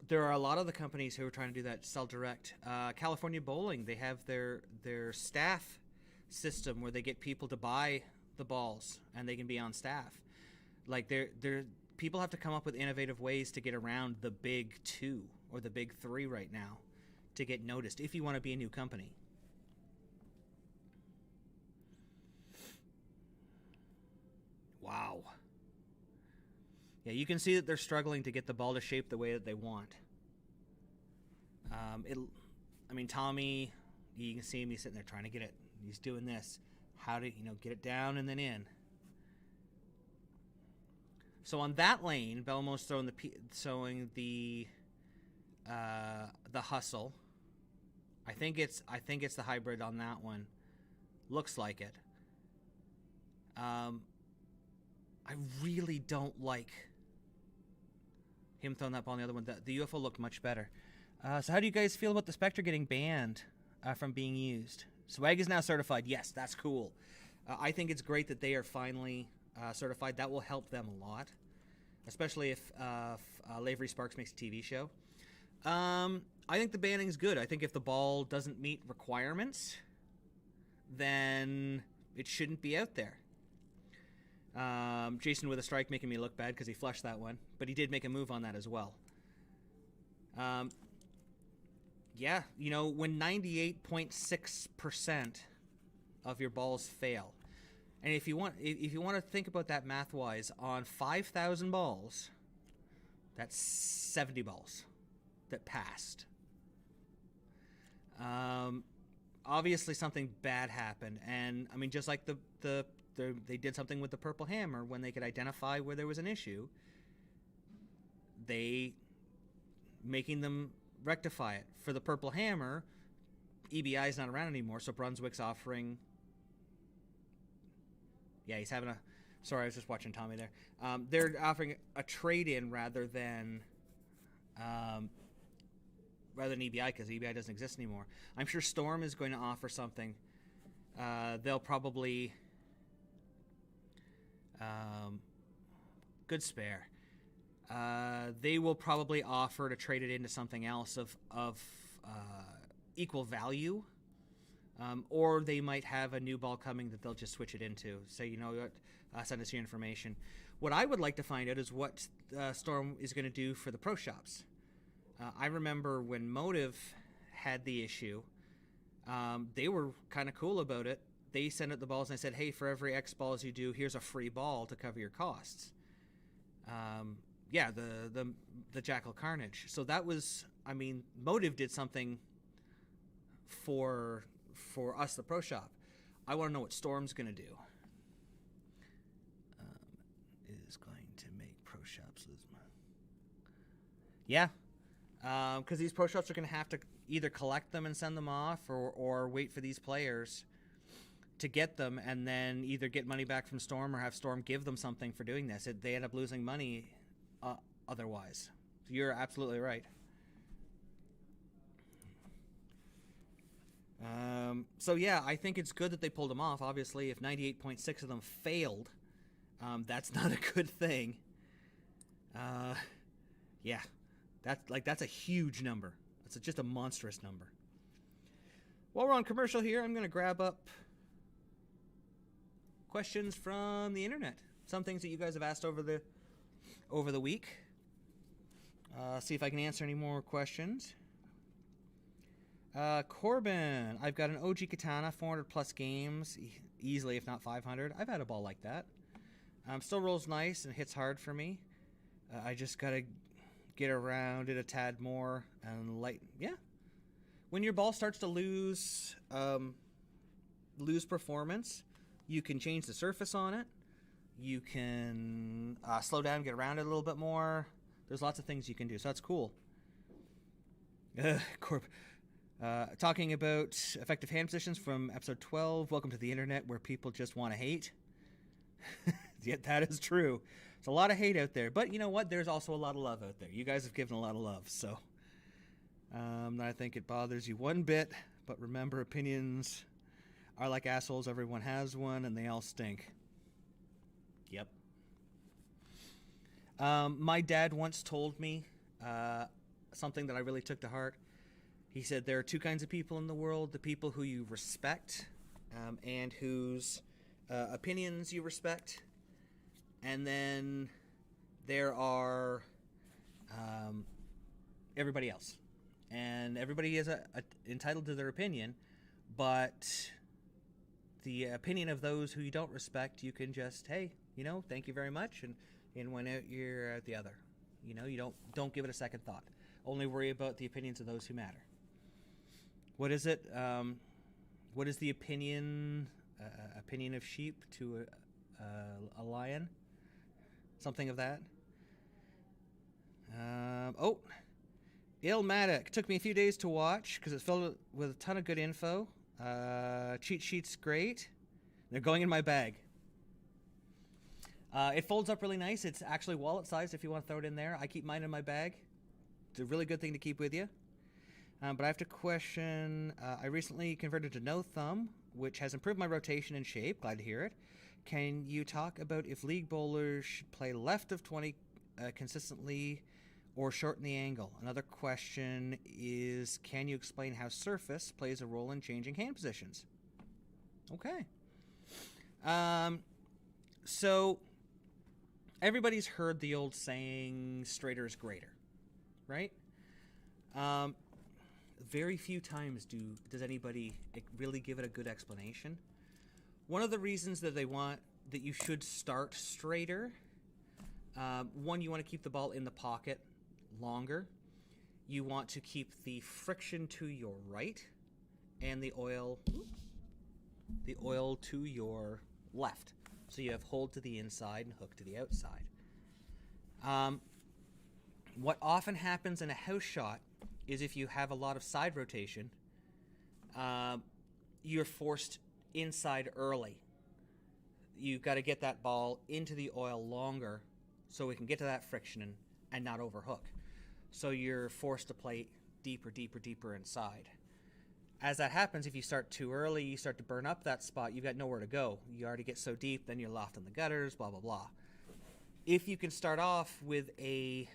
[SPEAKER 2] There are a lot of the companies who are trying to do that, sell direct. California Bowling, they have their staff system where they get people to buy the balls and they can be on staff. Like people have to come up with innovative ways to get around the big 2 or the big 3 right now to get noticed if you want to be a new company. Wow. Yeah, you can see that they're struggling to get the ball to shape the way that they want. Tommy, you can see him, he's sitting there trying to get it. He's doing this. How to, get it down and then in. So on that lane, Belmo's throwing the hustle. I think it's the hybrid on that one. Looks like it. I really don't like him throwing that ball on the other one. The UFO looked much better. So how do you guys feel about the Spectre getting banned from being used? Swag is now certified. Yes, that's cool. I think it's great that they are finally certified. That will help them a lot, especially if Lavery Sparks makes a TV show. I think the banning is good. I think if the ball doesn't meet requirements, then it shouldn't be out there. Jason with a strike making me look bad because he flushed that one, but he did make a move on that as well. When 98.6% of your balls fail, and if you want to think about that math-wise, on 5,000 balls, that's 70 balls that passed. Obviously, something bad happened, and just like they did something with the purple hammer when they could identify where there was an issue. They making them rectify it. For the purple hammer, EBI is not around anymore, so Brunswick's offering. Yeah, he's having a. Sorry, I was just watching Tommy there. They're offering a trade-in rather than EBI because EBI doesn't exist anymore. I'm sure Storm is going to offer something. They'll probably. Good spare. They will probably offer to trade it into something else of equal value, or they might have a new ball coming that they'll just switch it into. Say, you know what, send us your information. What I would like to find out is what Storm is going to do for the pro shops. I remember when Motive had the issue, they were kind of cool about it. They sent out the balls and they said, hey, for every X balls you do, here's a free ball to cover your costs. The Jackal Carnage. So that was, Motive did something for us, the pro shop. I want to know what Storm's going to do. Is going to make pro shops lose money. Yeah, because these pro shops are going to have to either collect them and send them off or wait for these players to get them and then either get money back from Storm or have Storm give them something for doing this. They end up losing money otherwise. So you're absolutely right. I think it's good that they pulled them off. Obviously, if 98.6 of them failed, that's not a good thing. That's a huge number. That's just a monstrous number. While we're on commercial here, I'm going to grab up questions from the internet. Some things that you guys have asked over the week. See if I can answer any more questions. Corbin, I've got an OG Katana, 400 plus games, easily if not 500. I've had a ball like that. Still rolls nice and hits hard for me. I just gotta get around it a tad more and when your ball starts to lose performance, you can change the surface on it. You can slow down, get around it a little bit more. There's lots of things you can do, so that's cool. Talking about effective hand positions from episode 12. Welcome to the internet where people just want to hate. Yeah, that is true. There's a lot of hate out there, but you know what? There's also a lot of love out there. You guys have given a lot of love, so I think it bothers you one bit. But remember, opinions are like assholes. Everyone has one, and they all stink. Yep. My dad once told me something that I really took to heart. He said there are two kinds of people in the world: the people who you respect and whose opinions you respect. And then there are everybody else. And everybody is entitled to their opinion, but the opinion of those who you don't respect, you can just, hey, thank you very much, and when out you're out the other. You don't give it a second thought. Only worry about the opinions of those who matter. What is it? What is the opinion of sheep to a lion? Something of that. Illmatic. Took me a few days to watch because it's filled with a ton of good info. Cheat sheet's great. They're going in my bag. It folds up really nice. It's actually wallet sized if you want to throw it in there. I keep mine in my bag. It's a really good thing to keep with you. But I have to question, I recently converted to no thumb, which has improved my rotation and shape. Glad to hear it. Can you talk about if league bowlers should play left of 20 consistently or shorten the angle? Another question is, can you explain how surface plays a role in changing hand positions? Okay. So everybody's heard the old saying, straighter is greater, right? Very few times does anybody really give it a good explanation. One of the reasons that they want that you should start straighter, one, you want to keep the ball in the pocket longer. You want to keep the friction to your right and the oil to your left. So you have hold to the inside and hook to the outside. What often happens in a house shot is if you have a lot of side rotation, you're forced inside early. You've got to get that ball into the oil longer so we can get to that friction and not overhook. So you're forced to play deeper inside. As that happens, if you start too early, you start to burn up that spot. You've got nowhere to go. You already get so deep, then you're loft in the gutters, blah, blah, blah. If you can start off with a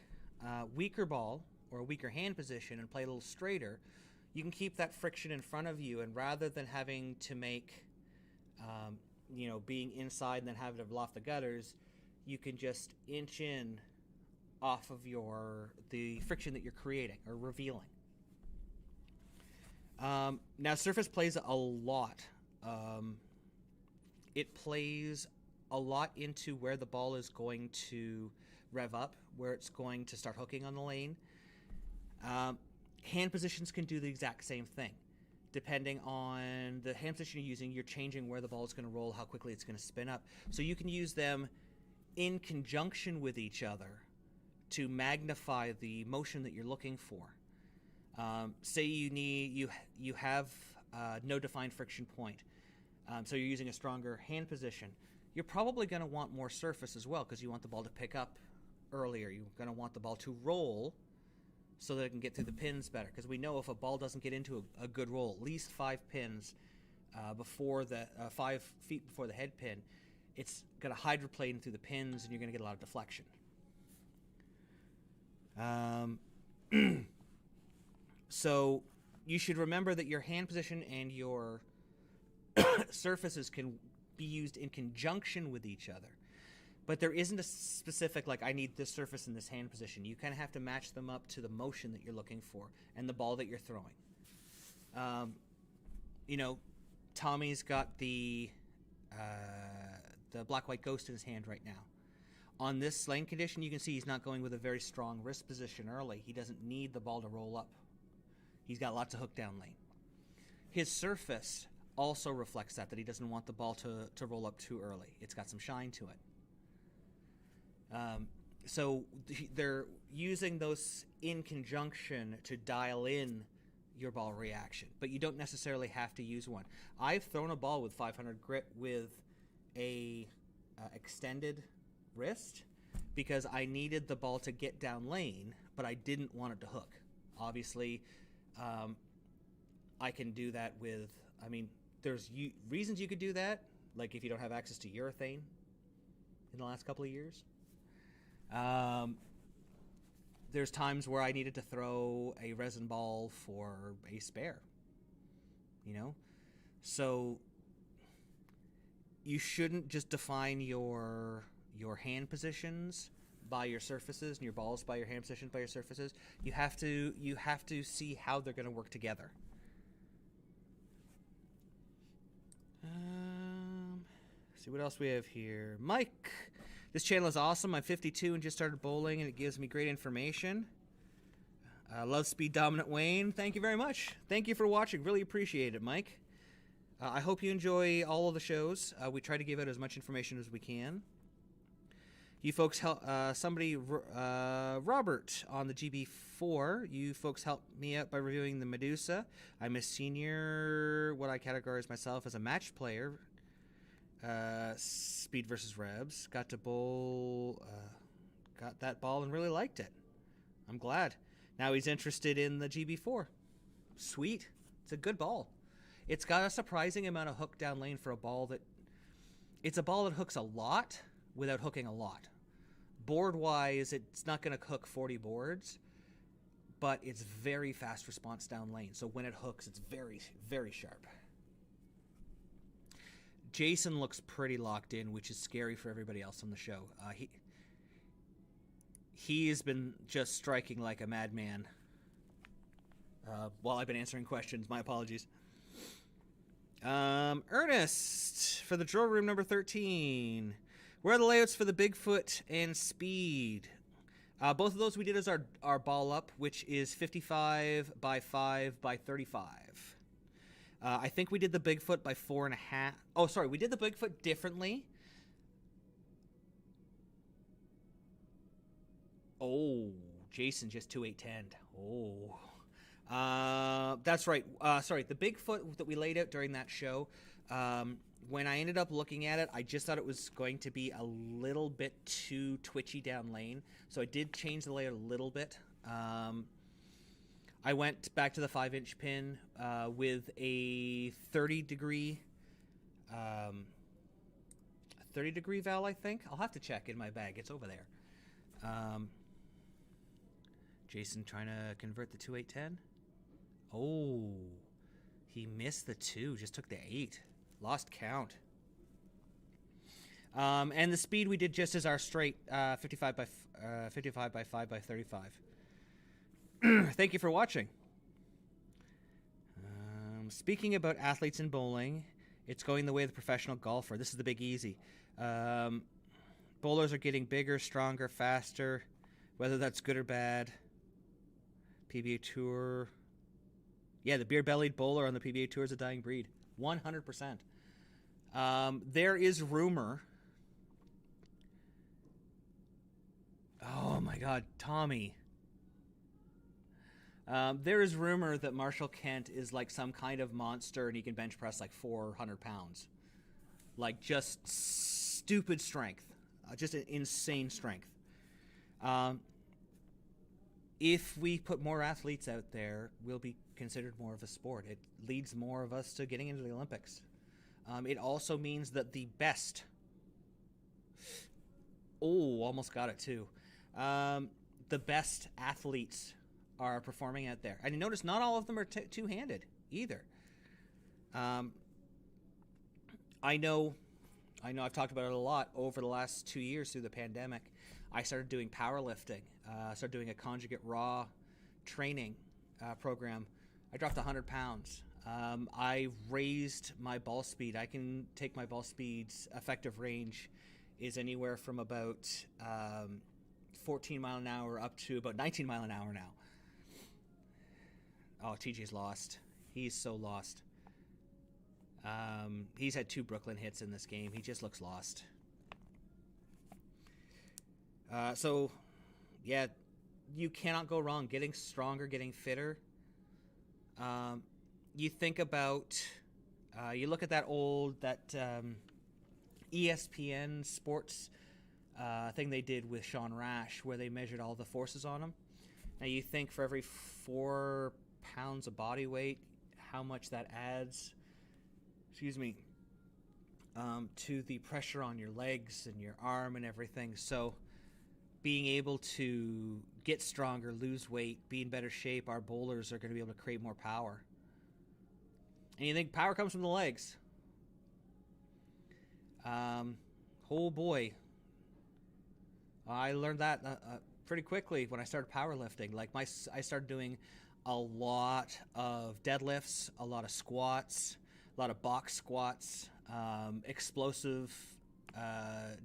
[SPEAKER 2] weaker ball or a weaker hand position and play a little straighter, you can keep that friction in front of you, and rather than having to make, being inside and then having to loft the gutters, you can just inch in off of the friction that you're creating or revealing. Now, surface plays a lot. It plays a lot into where the ball is going to rev up, where it's going to start hooking on the lane. Hand positions can do the exact same thing. Depending on the hand position you're using, you're changing where the ball is going to roll, how quickly it's going to spin up. So you can use them in conjunction with each other to magnify the motion that you're looking for. Say you have no defined friction point, so you're using a stronger hand position. You're probably going to want more surface as well because you want the ball to pick up earlier. You're going to want the ball to roll so that it can get through the pins better, because we know if a ball doesn't get into a good roll, at least 5 pins before the 5 feet before the head pin, it's going to hydroplane through the pins and you're going to get a lot of deflection. So you should remember that your hand position and your surfaces can be used in conjunction with each other. But there isn't a specific, I need this surface in this hand position. You kind of have to match them up to the motion that you're looking for and the ball that you're throwing. You know, Tommy's got the black-white ghost in his hand right now. On this lane condition, you can see he's not going with a very strong wrist position early. He doesn't need the ball to roll up. He's got lots of hook down lane. His surface also reflects that he doesn't want the ball to roll up too early. It's got some shine to it. So they're using those in conjunction to dial in your ball reaction, but you don't necessarily have to use one. I've thrown a ball with 500 grit with a extended wrist because I needed the ball to get down lane, but I didn't want it to hook. Obviously, I can do that with, I mean, there's reasons you could do that, like if you don't have access to urethane in the last couple of years. There's times where I needed to throw a resin ball for a spare, you know? So you shouldn't just define your hand positions by your surfaces and your balls by your hand positions by your surfaces. You have to see how they're going to work together. See what else we have here. Mike, this channel is awesome. I'm 52 and just started bowling, and it gives me great information. Love Speed Dominant Wayne. Thank you very much. Thank you for watching. Really appreciate it, Mike. I hope you enjoy all of the shows. We try to give out as much information as we can. You folks help Robert on the GB4. You folks helped me out by reviewing the Medusa. I'm a senior, what I categorize myself as a match player. Speed versus Rebs. Got to bowl, got that ball and really liked it. I'm glad. Now he's interested in the GB4. Sweet. It's a good ball. It's got a surprising amount of hook down lane for a ball that... It's a ball that hooks a lot without hooking a lot. Board-wise, it's not going to hook 40 boards, but it's very fast response down lane. So when it hooks, it's very, very sharp. Jason looks pretty locked in, which is scary for everybody else on the show. He has been just striking like a madman while I've been answering questions. My apologies. Ernest, for the drill room number 13. Where are the layouts for the Bigfoot and Speed? Both of those we did as our ball up, which is 55 by 5 by 35. I think we did the Bigfoot by 4.5. Oh, sorry, we did the Bigfoot differently. Oh, Jason just 2810'd. Oh. That's right. Sorry, the Bigfoot that we laid out during that show, when I ended up looking at it, I just thought it was going to be a little bit too twitchy down lane. So I did change the layout a little bit. I went back to the 5-inch pin with a 30-degree valve, I think. I'll have to check in my bag. It's over there. Jason trying to convert the 2810. Oh, he missed the 2, just took the 8. Lost count. And the Speed we did just as our straight 55 by 5 by 35. Thank you for watching. Speaking about athletes in bowling, it's going the way of the professional golfer. This is the big easy. Bowlers are getting bigger, stronger, faster, whether that's good or bad. PBA Tour. Yeah, the beer-bellied bowler on the PBA Tour is a dying breed. 100%. There is rumor. Oh, my God, Tommy. There is rumor that Marshall Kent is like some kind of monster and he can bench press like 400 pounds. Like just stupid strength. Just an insane strength. If we put more athletes out there, we'll be considered more of a sport. It leads more of us to getting into the Olympics. It also means that the best... Oh, almost got it too. The best athletes are performing out there. And you notice not all of them are two-handed either. I know I've talked about it a lot over the last 2 years through the pandemic. I started doing powerlifting. Started doing a conjugate raw training program. I dropped 100 pounds. I raised my ball speed. I can take my ball speed's effective range is anywhere from about 14 mile an hour up to about 19 mile an hour now. Oh, TJ's lost. He's so lost. He's had 2 Brooklyn hits in this game. He just looks lost. So, yeah, you cannot go wrong. Getting stronger, getting fitter. You think about, you look at that ESPN sports thing they did with Sean Rash, where they measured all the forces on him. Now you think for every 4 pounds of body weight, how much that adds, to the pressure on your legs and your arm and everything. So being able to get stronger, lose weight, be in better shape, our bowlers are going to be able to create more power. And you think power comes from the legs. Oh boy. I learned that pretty quickly when I started powerlifting. Like I started doing a lot of deadlifts, a lot of squats, a lot of box squats, explosive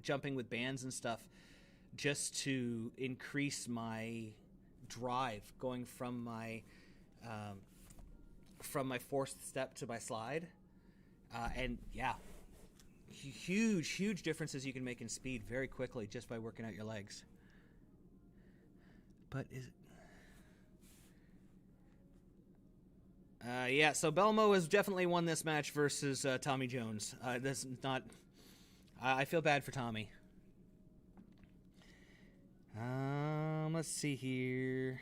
[SPEAKER 2] jumping with bands and stuff, just to increase my drive going from my fourth step to my slide. And yeah, huge differences you can make in speed very quickly just by working out your legs. But yeah, so Belmo has definitely won this match versus Tommy Jones. This is not. I feel bad for Tommy. Let's see here.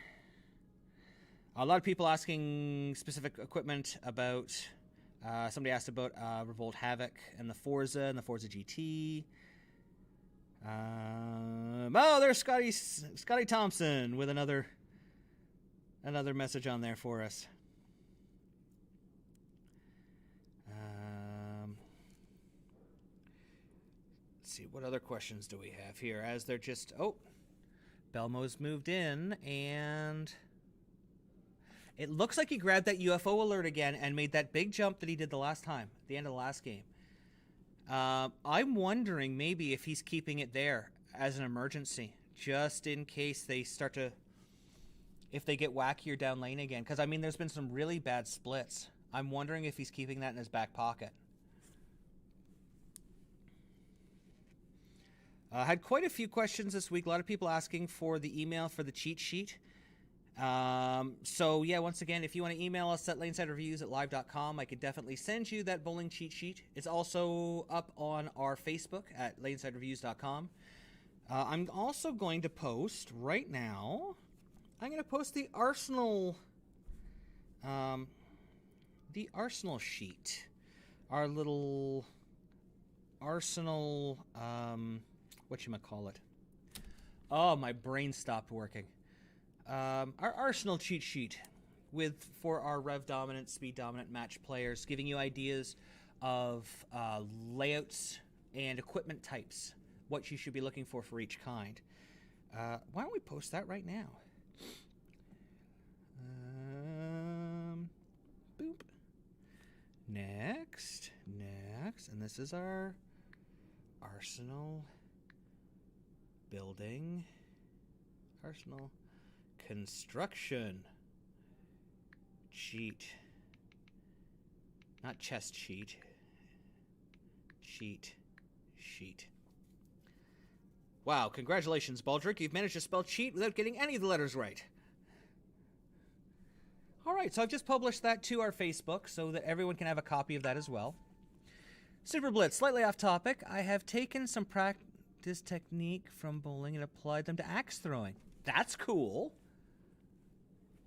[SPEAKER 2] A lot of people asking specific equipment about. Somebody asked about Revolt Havoc and the Forza GT. Oh, there's Scotty Thompson with another message on there for us. Let's see, what other questions do we have here? As they're just Belmo's moved in, and it looks like he grabbed that UFO alert again and made that big jump that he did the last time, at the end of the last game. I'm wondering maybe if he's keeping it there as an emergency, just in case they if they get wackier down lane again. Because, I mean, there's been some really bad splits. I'm wondering if he's keeping that in his back pocket. I had quite a few questions this week. A lot of people asking for the email for the cheat sheet. So yeah, once again, if you want to email us at lanesidereviews@live.com, I could definitely send you that bowling cheat sheet. It's also up on our Facebook at lanesidereviews.com. I'm also going to post right now. I'm going to post the Arsenal sheet, our little Arsenal, whatchamacallit. Oh, my brain stopped working. Our Arsenal cheat sheet for our rev dominant, speed dominant match players, giving you ideas of layouts and equipment types, what you should be looking for each kind. Why don't we post that right now? Boop. Next, and this is our Arsenal building, Arsenal construction cheat, not chest sheet, cheat sheet. Wow, congratulations, Baldrick. You've managed to spell cheat without getting any of the letters right. All right, so I've just published that to our Facebook so that everyone can have a copy of that as well. Super Blitz, slightly off topic. I have taken some practice technique from bowling and applied them to axe throwing. That's cool.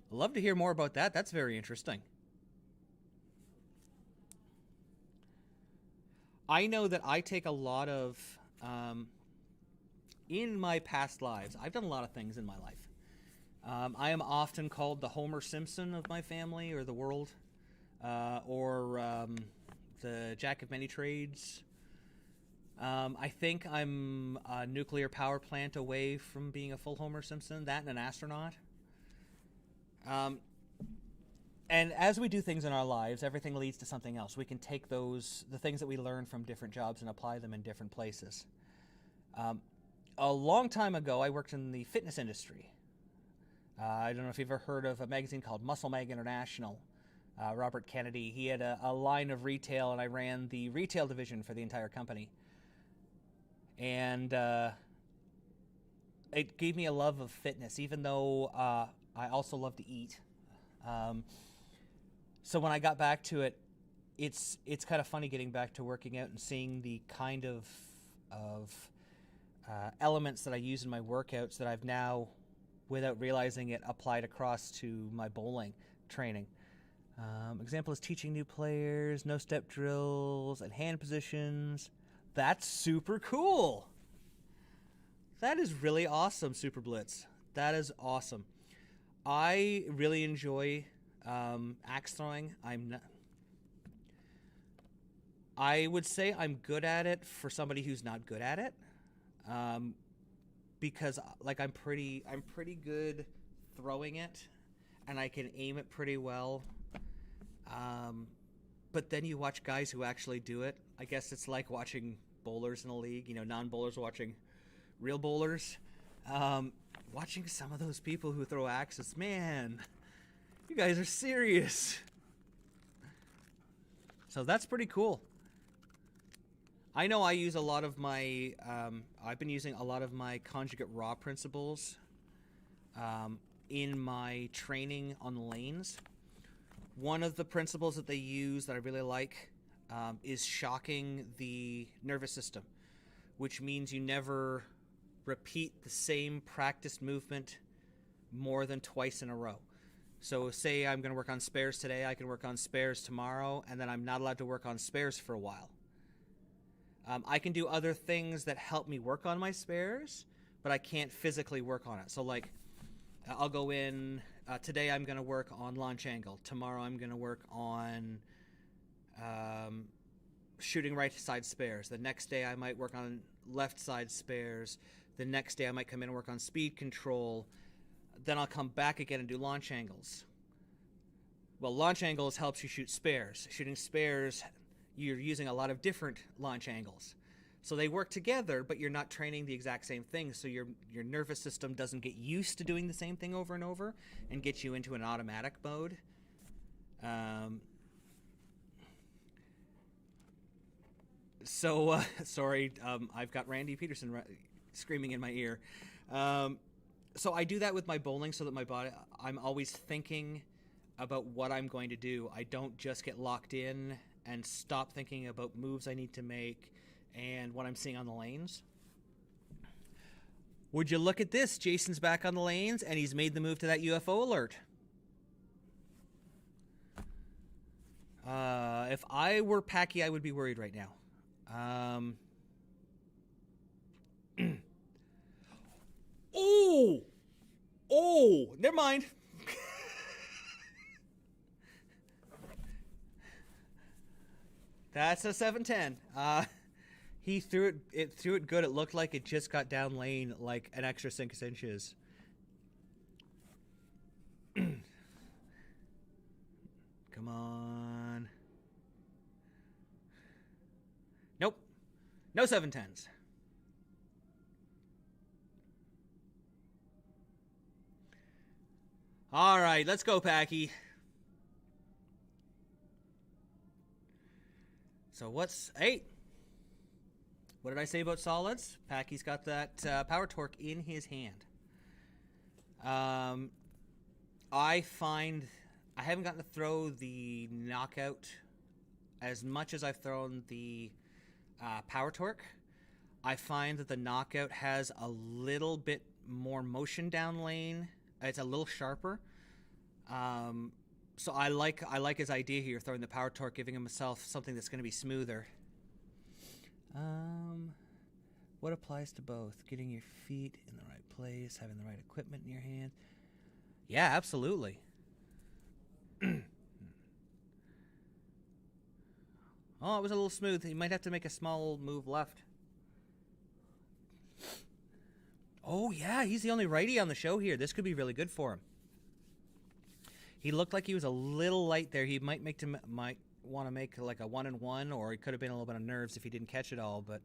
[SPEAKER 2] I'd love to hear more about that. That's very interesting. I know that I take a lot of, in my past lives, I've done a lot of things in my life. I am often called the Homer Simpson of my family or the world, or the Jack of many trades. I think I'm a nuclear power plant away from being a full Homer Simpson, that and an astronaut. And And as we do things in our lives, everything leads to something else. We can take the things that we learn from different jobs and apply them in different places. A long time ago, I worked in the fitness industry. I don't know if you've ever heard of a magazine called Muscle Mag International. Robert Kennedy, he had a line of retail, and I ran the retail division for the entire company. And it gave me a love of fitness, even though I also love to eat. So when I got back to it, it's kind of funny getting back to working out and seeing the kind of elements that I use in my workouts that I've now, without realizing it, applied across to my bowling training. Example is teaching new players, no-step drills, and hand positions. That's super cool. That is really awesome, Super Blitz. That is awesome. I really enjoy axe throwing. I would say I'm good at it for somebody who's not good at it, because like I'm pretty good throwing it, and I can aim it pretty well. But then you watch guys who actually do it. I guess it's like watching bowlers in a league, non-bowlers watching real bowlers. Watching some of those people who throw axes, man, you guys are serious. So that's pretty cool. I know I use a lot of my, I've been using a lot of my conjugate raw principles in my training on the lanes. One of the principles that they use that I really like is shocking the nervous system, which means you never repeat the same practice movement more than twice in a row. So say I'm going to work on spares today, I can work on spares tomorrow, and then I'm not allowed to work on spares for a while. I can do other things that help me work on my spares, but I can't physically work on it. So like I'll go in, today I'm going to work on launch angle. Tomorrow I'm going to work on shooting right side spares. The next day I might work on left side spares. The next day I might come in and work on speed control. Then I'll come back again and do launch angles. Well, launch angles helps you shoot spares. Shooting spares, you're using a lot of different launch angles. So they work together, but you're not training the exact same thing, so your nervous system doesn't get used to doing the same thing over and over and get you into an automatic mode. Sorry, I've got Randy Peterson screaming in my ear. So I do that with my bowling so that my body, I'm always thinking about what I'm going to do. I don't just get locked in and stop thinking about moves I need to make and what I'm seeing on the lanes. Would you look at this? Jason's back on the lanes and he's made the move to that UFO alert. If I were Packy, I would be worried right now. Oh, never mind. That's a 710. He threw it good. It looked like it just got down lane like an extra 6 inches. Come on. Nope. No 710s. All right, let's go, Packy. So what's 8? What did I say about solids? Packy's got that power torque in his hand. I find I haven't gotten to throw the knockout as much as I've thrown the power torque. I find that the knockout has a little bit more motion down lane. It's a little sharper. So I like his idea here, throwing the power torque, giving himself something that's going to be smoother. What applies to both? Getting your feet in the right place, having the right equipment in your hand. Yeah, absolutely. Oh, it was a little smooth. You might have to make a small move left. Oh, yeah, he's the only righty on the show here. This could be really good for him. He looked like he was a little light there. He might want to make like a 1-1, or he could have been a little bit of nerves if he didn't catch it all, but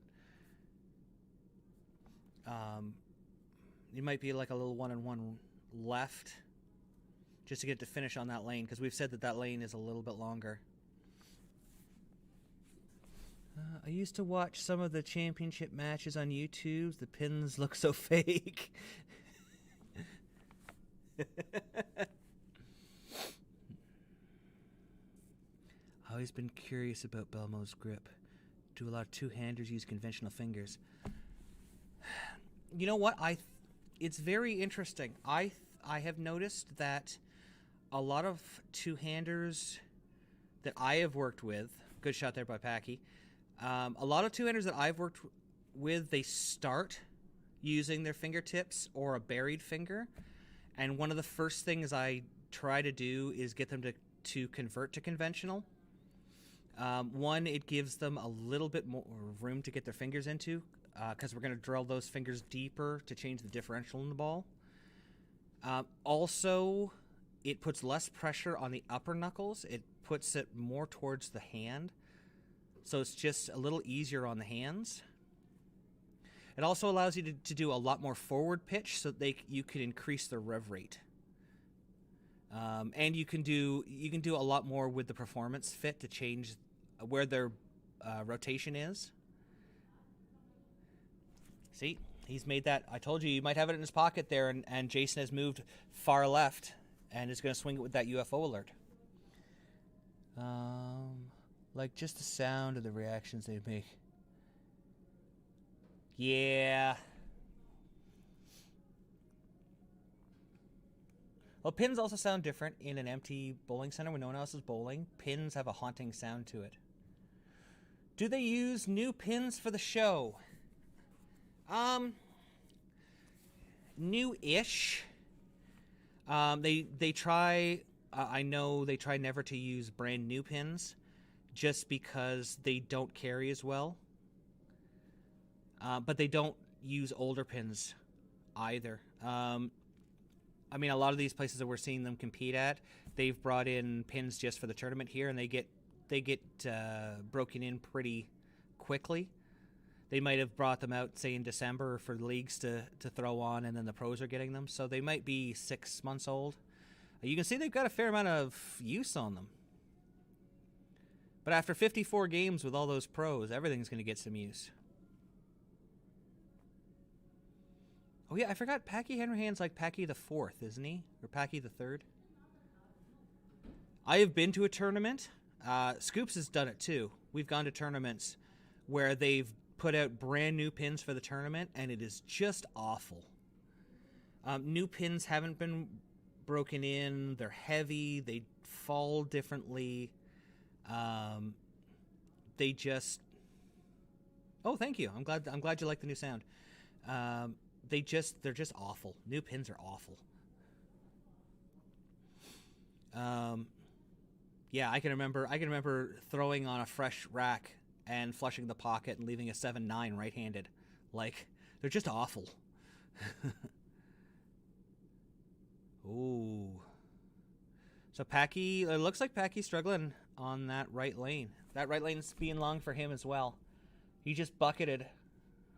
[SPEAKER 2] he might be like a little 1-1 left just to get to finish on that lane, because we've said that lane is a little bit longer. I used to watch some of the championship matches on YouTube. The pins look so fake. Always been curious about Belmo's grip. Do a lot of two-handers use conventional fingers? You know what? It's very interesting. I have noticed that a lot of two-handers that I have worked with, good shot there by Packy, a lot of two-handers that I've worked with, they start using their fingertips or a buried finger, and one of the first things I try to do is get them to convert to conventional. One, it gives them a little bit more room to get their fingers into, because we're going to drill those fingers deeper to change the differential in the ball. Also, it puts less pressure on the upper knuckles. It puts it more towards the hand, so it's just a little easier on the hands. It also allows you to do a lot more forward pitch, so that you can increase the rev rate. And you can do a lot more with the performance fit to change where their rotation is. See, he's made that. I told you might have it in his pocket there, and Jason has moved far left and is going to swing it with that UFO alert. Like just the sound of the reactions they make. Yeah. Well, pins also sound different in an empty bowling center when no one else is bowling. Pins have a haunting sound to it. Do they use new pins for the show? New-ish. They try. I know they try never to use brand new pins, just because they don't carry as well. But they don't use older pins either. I mean, a lot of these places that we're seeing them compete at, they've brought in pins just for the tournament here, and they get broken in pretty quickly. They might have brought them out, say, in December for leagues to throw on, and then the pros are getting them. So they might be 6 months old. You can see they've got a fair amount of use on them. But after 54 games with all those pros, everything's going to get some use. Oh yeah, I forgot Packy Hanrahan's like Packy the 4th, isn't he? Or Packy the 3rd? I have been to a tournament. Scoops has done it too. We've gone to tournaments where they've put out brand new pins for the tournament, and it is just awful. New pins haven't been broken in. They're heavy. They fall differently. They just... Oh, thank you. I'm glad you like the new sound. They're just awful. New pins are awful. Yeah, I can remember throwing on a fresh rack and flushing the pocket and leaving a 7-9 right-handed. Like, they're just awful. Ooh. So Packy, it looks like Packy's struggling on that right lane. That right lane's being long for him as well. He just bucketed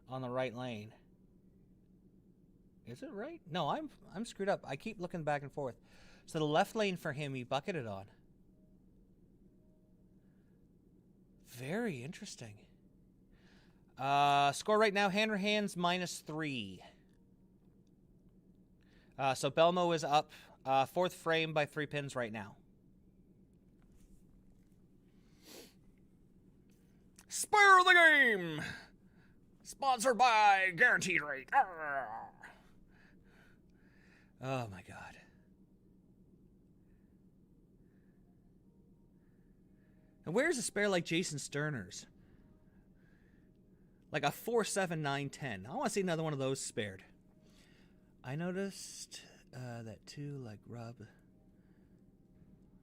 [SPEAKER 2] on the right lane. Is it right? No, I'm screwed up. I keep looking back and forth. So the left lane for him, he bucketed on. Very interesting. Score right now, Hanrahan's -3. So Belmo is up 4th frame by 3 pins right now. Spare of the game! Sponsored by Guaranteed Rate. Oh my god. And where's a spare like Jason Sterner's? Like a 4, 7, 9, 10. I want to see another one of those spared. I noticed that too, like Rob.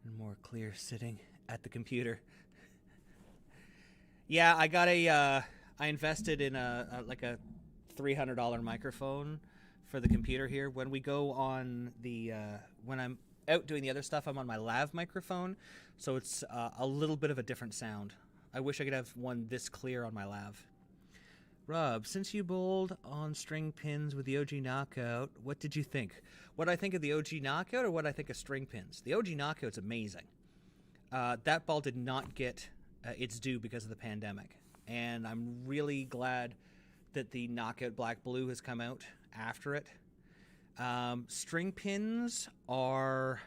[SPEAKER 2] And more clear sitting at the computer. Yeah, I got I invested in a $300 microphone for the computer here. When we go on the when I'm out doing the other stuff, I'm on my lav microphone, so it's a little bit of a different sound. I wish I could have one this clear on my lav. Rob, since you bowled on string pins with the OG Knockout, what did you think? What I think of the OG Knockout or what I think of string pins? The OG Knockout's amazing. That ball did not get its due because of the pandemic, and I'm really glad that the Knockout Black Blue has come out after it. String pins are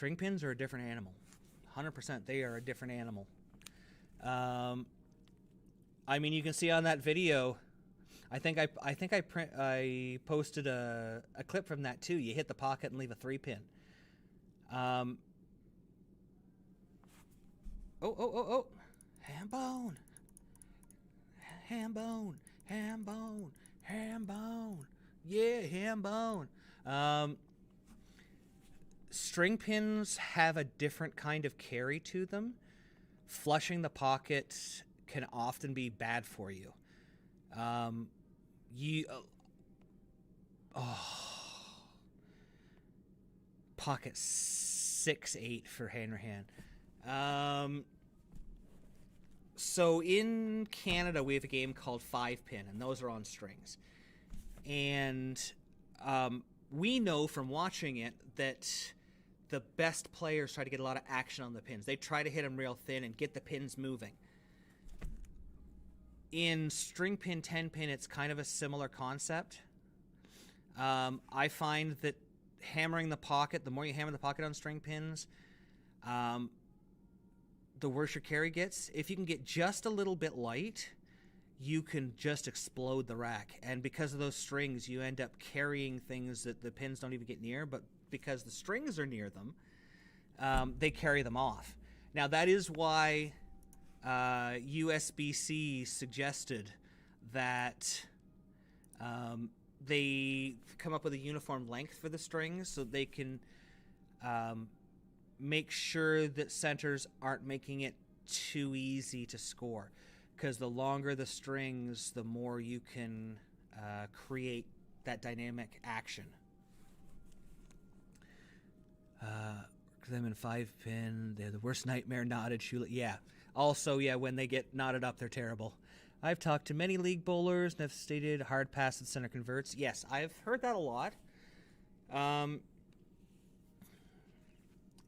[SPEAKER 2] a different animal. 100%, they are a different animal. I mean, you can see on that video, I think I posted a clip from that too. You hit the pocket and leave a 3-pin. Oh. Ham bone. Ham bone. Ham bone. Ham bone. Yeah, ham bone. String pins have a different kind of carry to them. Flushing the pocket can often be bad for you. Pocket 6-8 for Hanrahan. So in Canada, we have a game called 5-pin, and those are on strings. And we know from watching it that the best players try to get a lot of action on the pins. They try to hit them real thin and get the pins moving. In string pin, 10-pin, it's kind of a similar concept. I find that hammering the pocket, the more you hammer the pocket on string pins, the worse your carry gets. If you can get just a little bit light, you can just explode the rack. And because of those strings, you end up carrying things that the pins don't even get near, but because the strings are near them, they carry them off. Now, that is why USBC suggested that they come up with a uniform length for the strings so they can make sure that centers aren't making it too easy to score. Because the longer the strings, the more you can create that dynamic action. Them in 5-pin, they're the worst nightmare knotted shoelace. Yeah. Also, yeah, when they get knotted up, they're terrible. I've talked to many league bowlers and have stated hard pass and center converts. Yes, I've heard that a lot.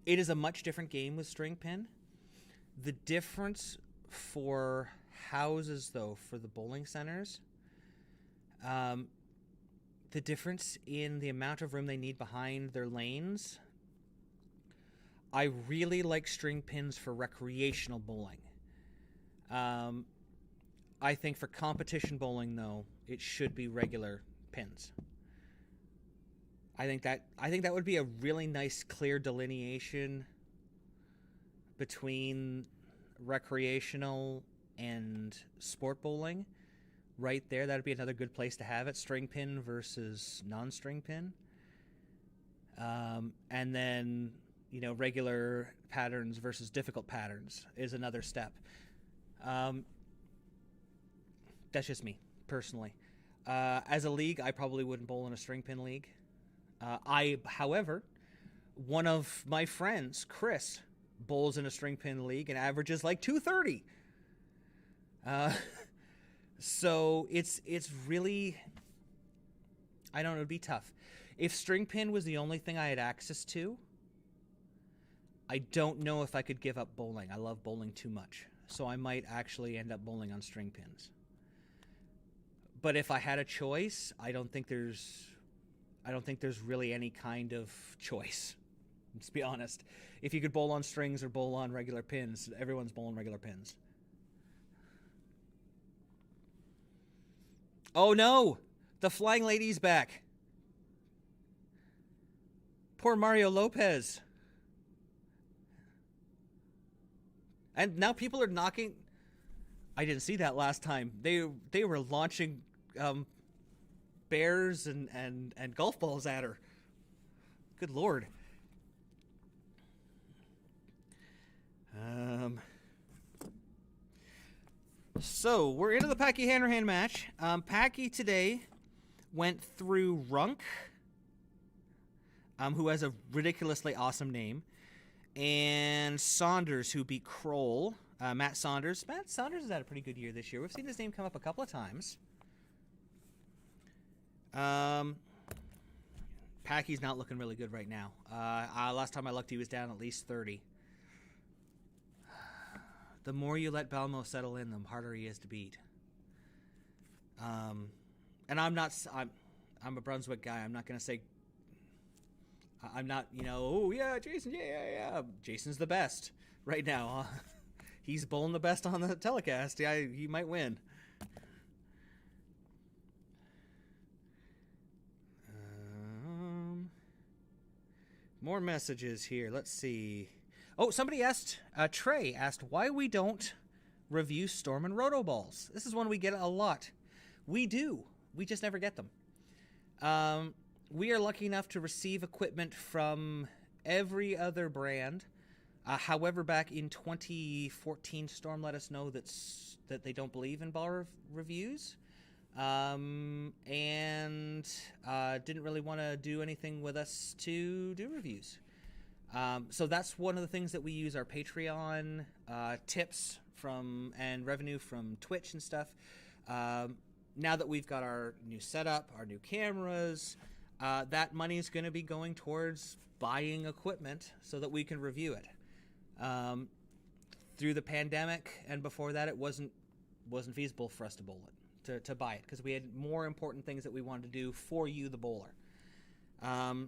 [SPEAKER 2] It is a much different game with string pin. The difference for houses, though, for the bowling centers, the difference in the amount of room they need behind their lanes. I really like string pins for recreational bowling. I think for competition bowling, though, it should be regular pins. I think that would be a really nice, clear delineation between recreational and sport bowling. Right there, that'd be another good place to have it. String pin versus non-string pin. And then, you know, regular patterns versus difficult patterns is another step. That's just me, personally. As a league, I probably wouldn't bowl in a string pin league. However, one of my friends, Chris, bowls in a string pin league and averages like 230. So it's really, I don't know, it'd be tough. If string pin was the only thing I had access to, I don't know if I could give up bowling. I love bowling too much. So I might actually end up bowling on string pins. But if I had a choice, I don't think there's really any kind of choice. Let's be honest. If you could bowl on strings or bowl on regular pins, everyone's bowling regular pins. Oh no! The Flying Lady's back. Poor Mario Lopez. And now people are knocking. I didn't see that last time. They were launching bears and golf balls at her. Good Lord. So we're into the Packy Hanrahan match. Packy today went through Runk, who has a ridiculously awesome name, and Saunders, who beat Kroll. Matt Saunders. Matt Saunders has had a pretty good year this year. We've seen his name come up a couple of times. Packy's not looking really good right now. Last time I looked, he was down at least 30. The more you let Belmo settle in, the harder he is to beat. And I'm a Brunswick guy. I'm not going to say, I'm not, oh yeah, Jason, yeah. Jason's the best right now. He's bowling the best on the telecast. Yeah, he might win. More messages here. Let's see. Oh, somebody asked, Trey asked why we don't review Storm and Roto balls. This is one we get a lot. We do. We just never get them. We are lucky enough to receive equipment from every other brand. However, back in 2014, Storm let us know that they don't believe in ball reviews, and didn't really want to do anything with us to do reviews. So that's one of the things that we use our Patreon tips from and revenue from Twitch and stuff. Now that we've got our new setup, our new cameras, that money is going to be going towards buying equipment so that we can review it. Through the pandemic and before that, it wasn't feasible for us to bowl it, to buy it, because we had more important things that we wanted to do for you, the bowler.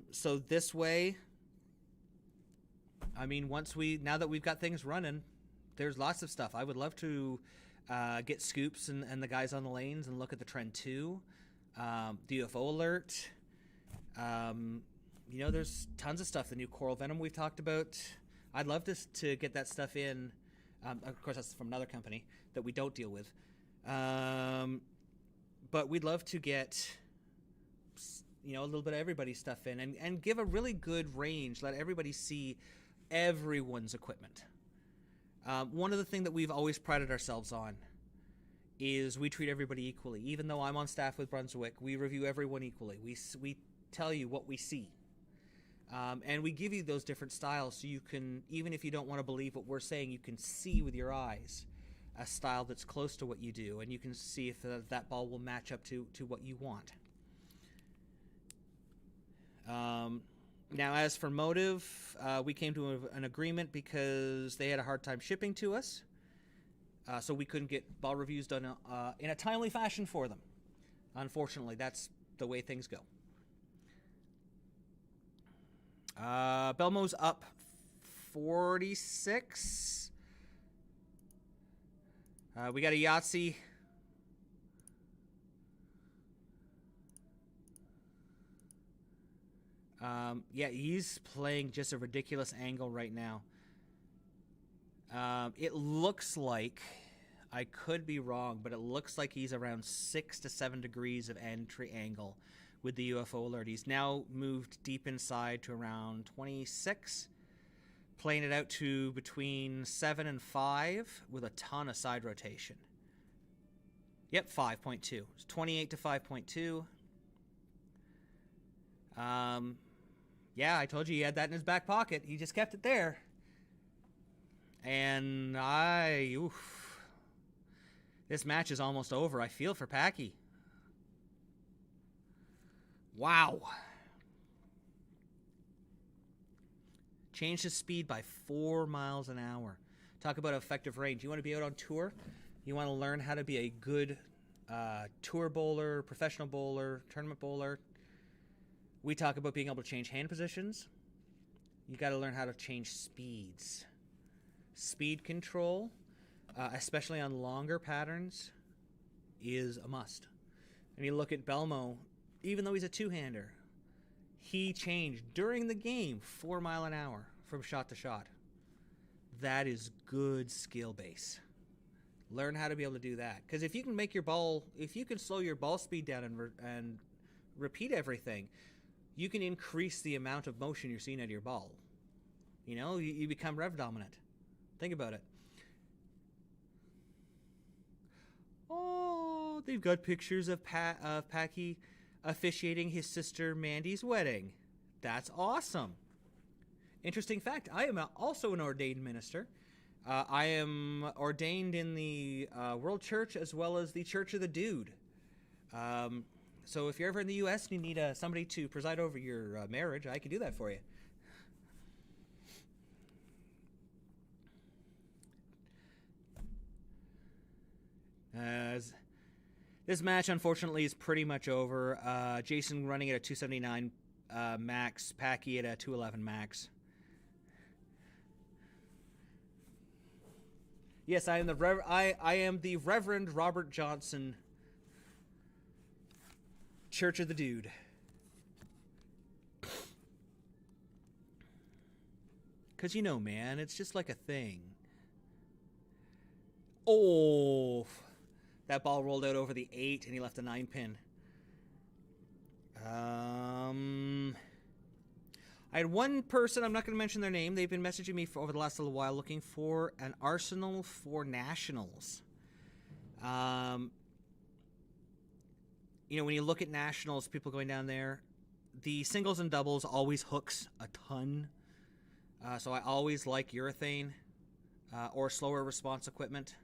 [SPEAKER 2] So this way, I mean, now that we've got things running, there's lots of stuff. I would love to get scoops and the guys on the lanes and look at the trend too. The UFO alert. There's tons of stuff. The new coral venom we've talked about. I'd love to get that stuff in. Of course, that's from another company that we don't deal with. But we'd love to get, a little bit of everybody's stuff in and give a really good range. Let everybody see everyone's equipment. One of the things that we've always prided ourselves on is we treat everybody equally. Even though I'm on staff with Brunswick, we review everyone equally. We tell you what we see. And we give you those different styles so you can, even if you don't want to believe what we're saying, you can see with your eyes a style that's close to what you do, and you can see if that ball will match up to what you want. Now, as for Motive, we came to an agreement because they had a hard time shipping to us, so we couldn't get ball reviews done in a timely fashion for them. Unfortunately, that's the way things go. Belmo's up 46. We got a Yahtzee. Yeah, he's playing just a ridiculous angle right now. It looks like, I could be wrong, but it looks like he's around 6 to 7 degrees of entry angle with the UFO alert. He's now moved deep inside to around 26, playing it out to between 7 and 5 with a ton of side rotation. Yep, 5.2. It's 28 to 5.2. Yeah, I told you he had that in his back pocket. He just kept it there. And this match is almost over. I feel for Packy. Wow. Changed his speed by 4 miles an hour. Talk about effective range. You want to be out on tour? You want to learn how to be a good tour bowler, professional bowler, tournament bowler. We talk about being able to change hand positions. You got to learn how to change speeds. Speed control, especially on longer patterns, is a must. And you look at Belmo, even though he's a two-hander, he changed during the game 4 mile an hour from shot to shot. That is good skill base. Learn how to be able to do that. Because if you can make your ball, if you can slow your ball speed down and repeat everything, you can increase the amount of motion you're seeing out of your ball. You become rev dominant. Think about it. Oh, they've got pictures of Packy officiating his sister Mandy's wedding. That's awesome. Interesting fact, I am also an ordained minister. I am ordained in the World Church as well as the Church of the Dude. So if you're ever in the U.S. and you need somebody to preside over your marriage, I can do that for you. This match, unfortunately, is pretty much over. Jason running at a 279 max, Packy at a 211 max. Yes, I am the Reverend Robert Johnson, Church of the Dude. Because, you know, man, it's just like a thing. Oh, that ball rolled out over the 8, and he left a 9 pin. I had one person, I'm not going to mention their name, they've been messaging me for over the last little while looking for an Arsenal for Nationals. You know, when you look at Nationals, people going down there, the singles and doubles always hooks a ton. So I always like urethane or slower response equipment.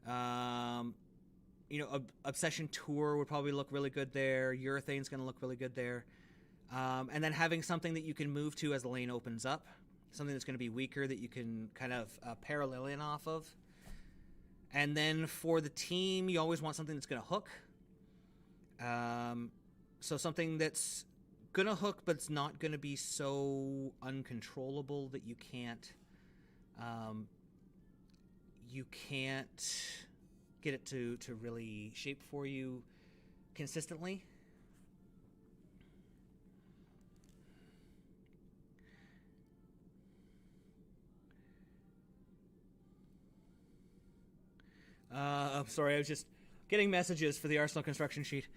[SPEAKER 2] You know, Obsession Tour would probably look really good there. Urethane's going to look really good there. And then having something that you can move to as the lane opens up. Something that's going to be weaker that you can kind of parallel in off of. And then for the team, you always want something that's going to hook. So something that's going to hook, but it's not going to be so uncontrollable that you can't get it to really shape for you consistently. I'm sorry, I was just getting messages for the Arsenal construction sheet.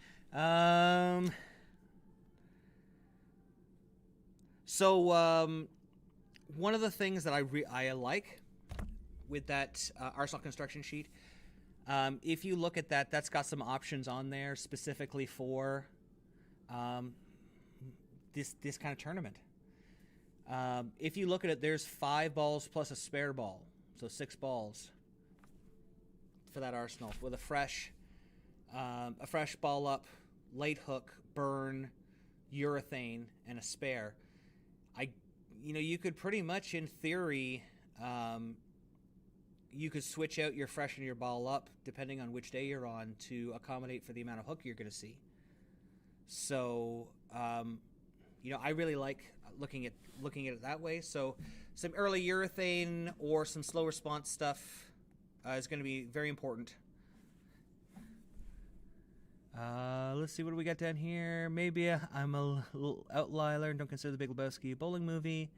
[SPEAKER 2] So one of the things that I like with that Arsenal construction sheet, if you look at that, that's got some options on there specifically for this kind of tournament. If you look at it, there's 5 balls plus a spare ball, so 6 balls for that Arsenal with a fresh ball up, light hook, burn, urethane, and a spare. You could pretty much, in theory, you could switch out your fresh and your ball up depending on which day you're on to accommodate for the amount of hook you're going to see. So, I really like looking at it that way. So, some early urethane or some slow response stuff is going to be very important. Let's see, what do we got down here? Maybe I'm a little outlier and don't consider The Big Lebowski a bowling movie.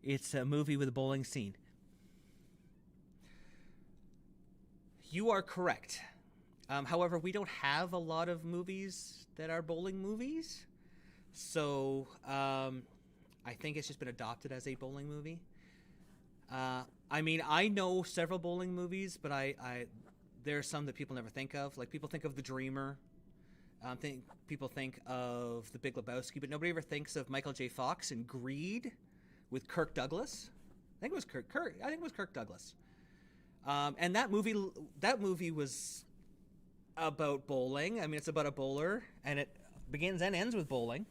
[SPEAKER 2] It's a movie with a bowling scene. You are correct. However, we don't have a lot of movies that are bowling movies. So, I think it's just been adopted as a bowling movie. I know several bowling movies, but there are some that people never think of. Like, people think of The Dreamer. People think of The Big Lebowski, but nobody ever thinks of Michael J. Fox in Greed with Kirk Douglas. I think it was Kirk Douglas. And that movie was about bowling. It's about a bowler, and it begins and ends with bowling.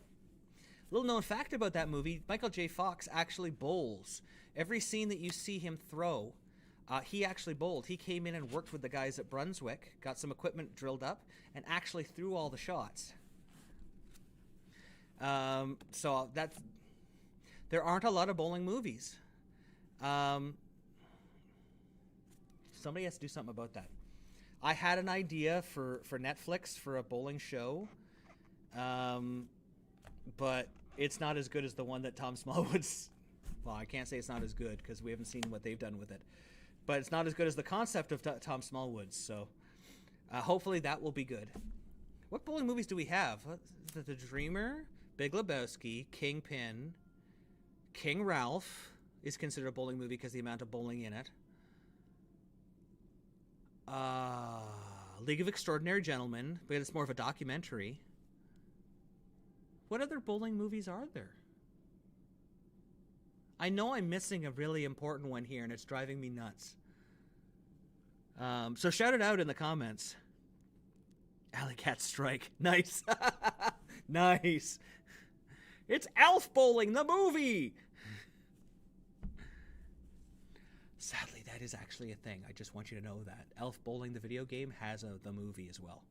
[SPEAKER 2] Little known fact about that movie, Michael J. Fox actually bowls. Every scene that you see him throw, he actually bowled. He came in and worked with the guys at Brunswick, got some equipment drilled up, and actually threw all the shots. So there aren't a lot of bowling movies. Somebody has to do something about that. I had an idea for Netflix for a bowling show, but it's not as good as the one that Tom Smallwood's. Well, I can't say it's not as good because we haven't seen what they've done with it. But it's not as good as the concept of Tom Smallwood's, so hopefully that will be good. What bowling movies do we have? The Dreamer, Big Lebowski, Kingpin, King Ralph is considered a bowling movie because of the amount of bowling in it. League of Extraordinary Gentlemen, but it's more of a documentary. What other bowling movies are there? I know I'm missing a really important one here, and it's driving me nuts. So shout it out in the comments. Alley Cat Strike. Nice. Nice. It's Elf Bowling, the movie! Sadly, that is actually a thing. I just want you to know that. Elf Bowling, the video game, has the movie as well.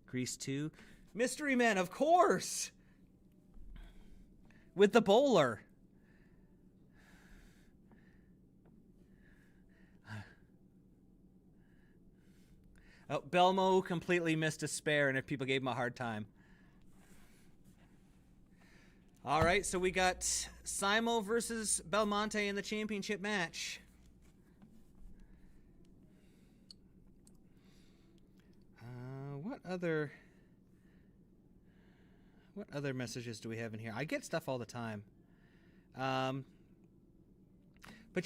[SPEAKER 2] Grease 2. Mystery Men, of course! With the bowler. Oh, Belmo completely missed a spare, and if people gave him a hard time. All right, so we got Simo versus Belmonte in the championship match. What other messages do we have in here? I get stuff all the time. But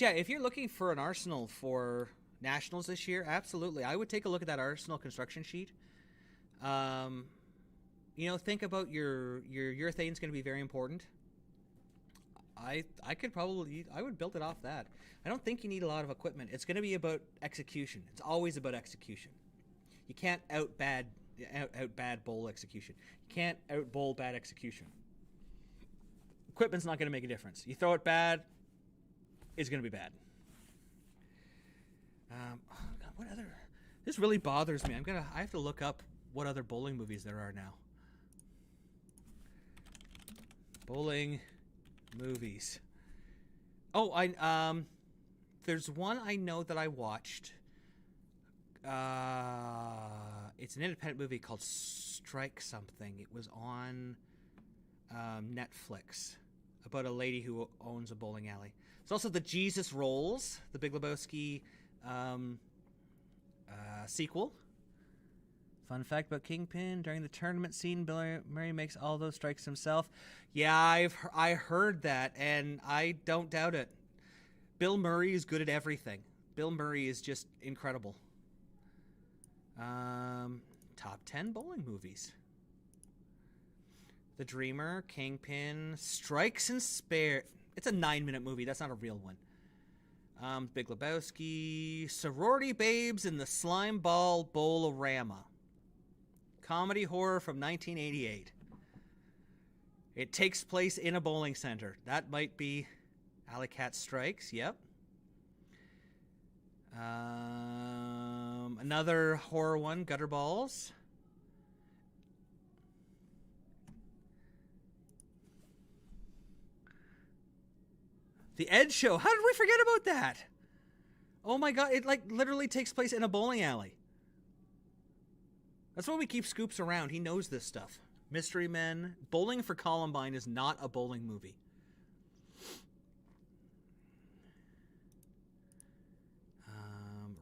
[SPEAKER 2] yeah, if you're looking for an arsenal for Nationals this year, absolutely. I would take a look at that Arsenal construction sheet. You know, think about your urethane's going to be very important. I would build it off that. I don't think you need a lot of equipment. It's going to be about execution. It's always about execution. You can't out bad bowl execution. You can't out bowl bad execution. Equipment's not going to make a difference. You throw it bad, it's going to be bad. Oh God, what other? This really bothers me. I have to look up what other bowling movies there are now. Bowling movies. Oh, there's one I know that I watched. It's an independent movie called Strike Something. It was on Netflix about a lady who owns a bowling alley. It's also the Jesus Rolls, the Big Lebowski sequel. Fun fact about Kingpin: during the tournament scene, Bill Murray makes all those strikes himself. Yeah, I heard that, and I don't doubt it. Bill Murray is good at everything. Bill Murray is just incredible. Top 10 bowling movies. The Dreamer, Kingpin, Strikes and Spare. It's a 9-minute movie. That's not a real one. Big Lebowski, Sorority Babes in the Slime Ball Bowl-orama. Comedy horror from 1988. It takes place in a bowling center. That might be Alley Cat Strikes. Yep. Another horror one, Gutter Balls. The Ed Show. How did we forget about that? Oh my God, it literally takes place in a bowling alley. That's why we keep Scoops around. He knows this stuff. Mystery Men. Bowling for Columbine is not a bowling movie.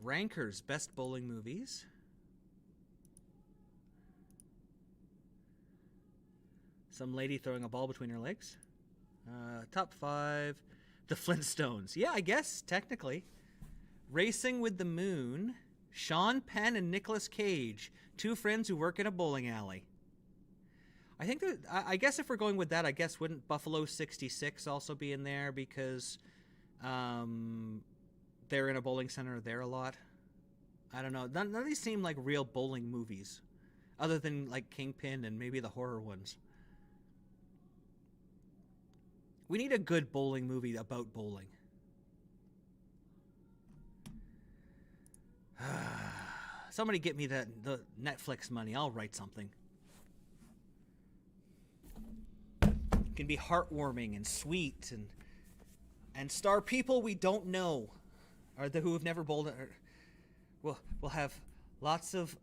[SPEAKER 2] Rankers, best bowling movies. Some lady throwing a ball between her legs. Top 5. The Flintstones. Yeah, I guess, technically. Racing with the Moon. Sean Penn and Nicolas Cage. Two friends who work in a bowling alley. I think that, I guess if we're going with that, I guess wouldn't Buffalo 66 also be in there because they're in a bowling center there a lot. I don't know. None of these seem like real bowling movies other than like Kingpin and maybe the horror ones. We need a good bowling movie about bowling. Somebody get me the Netflix money. I'll write something. It can be heartwarming and sweet and star people we don't know or who have never bowled. We'll have lots of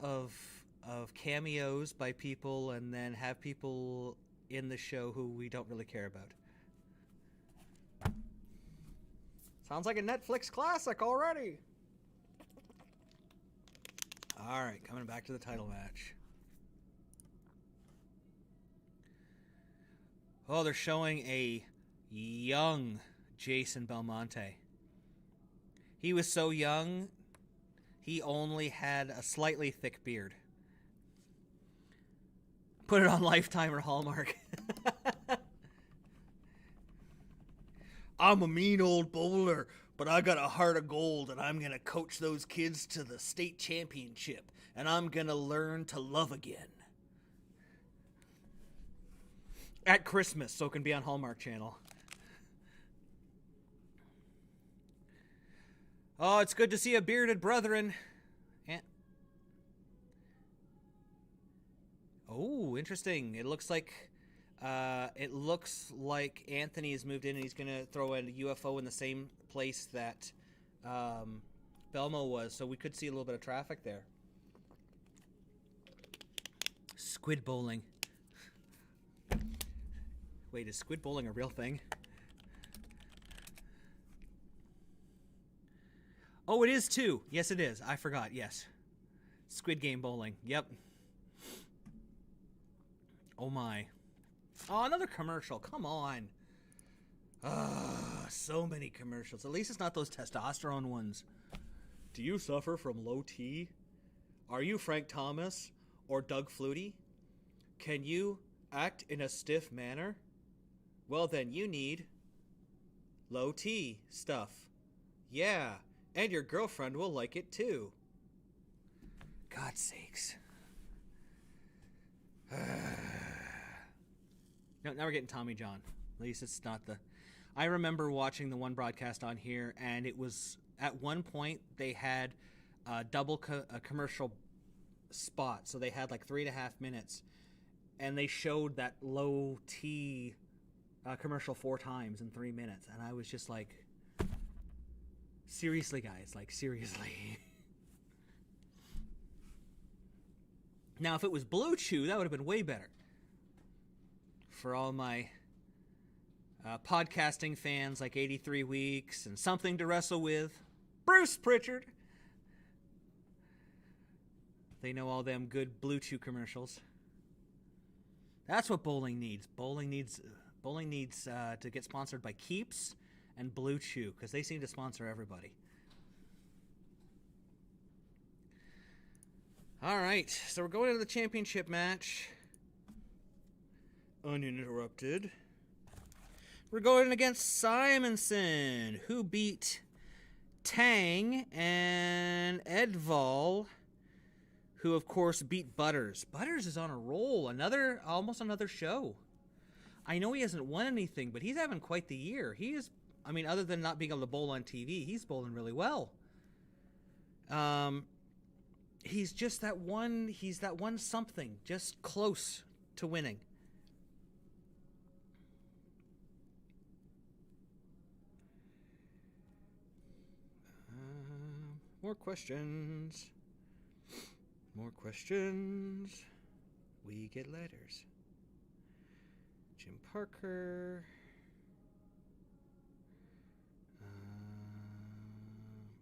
[SPEAKER 2] cameos by people and then have people in the show who we don't really care about. Sounds like a Netflix classic already. All right, coming back to the title match. Oh, they're showing a young Jason Belmonte. He was so young, he only had a slightly thick beard. Put it on Lifetime or Hallmark.
[SPEAKER 1] I'm a mean old bowler, but I got a heart of gold, and I'm going to coach those kids to the state championship, and I'm going to learn to love again. At Christmas, so it can be on Hallmark Channel. Oh, it's good to see a bearded brethren. Oh, interesting. It looks like Anthony has moved in and he's gonna throw a UFO in the same place that Belmo was, so we could see a little bit of traffic there. Squid bowling. Wait, is squid bowling a real thing? Oh, it is too. Yes, it is. I forgot. Yes. Squid Game bowling. Yep. Oh my. Oh, another commercial. Come on. So many commercials. At least it's not those testosterone ones. Do you suffer from low T? Are you Frank Thomas or Doug Flutie? Can you act in a stiff manner? Well, then you need low T stuff. Yeah. And your girlfriend will like it too. God's sakes. No, now we're getting Tommy John. At least it's not the... I remember watching the one broadcast on here, and it was... At one point, they had a commercial spot. So they had like 3.5 minutes. And they showed that low T commercial 4 times in 3 minutes. And I was just like... Seriously, guys, like, seriously. Now, if it was Blue Chew, that would have been way better. For all my podcasting fans like 83 Weeks and Something to Wrestle With, Bruce Pritchard. They know all them good Blue Chew commercials. That's what bowling needs. Bowling needs to get sponsored by Keeps and Blue Chew, because they seem to sponsor everybody. All right, so we're going into the championship match. Uninterrupted. We're going against Simonson, who beat Tang and Edval, who of course beat Butters. Butters is on a roll. Almost another show. I know he hasn't won anything, but he's having quite the year. He is... I mean, other than not being able to bowl on TV, he's bowling really well. He's just that one. He's that one something, just close to winning. More questions. More questions. We get letters. Jim Parker.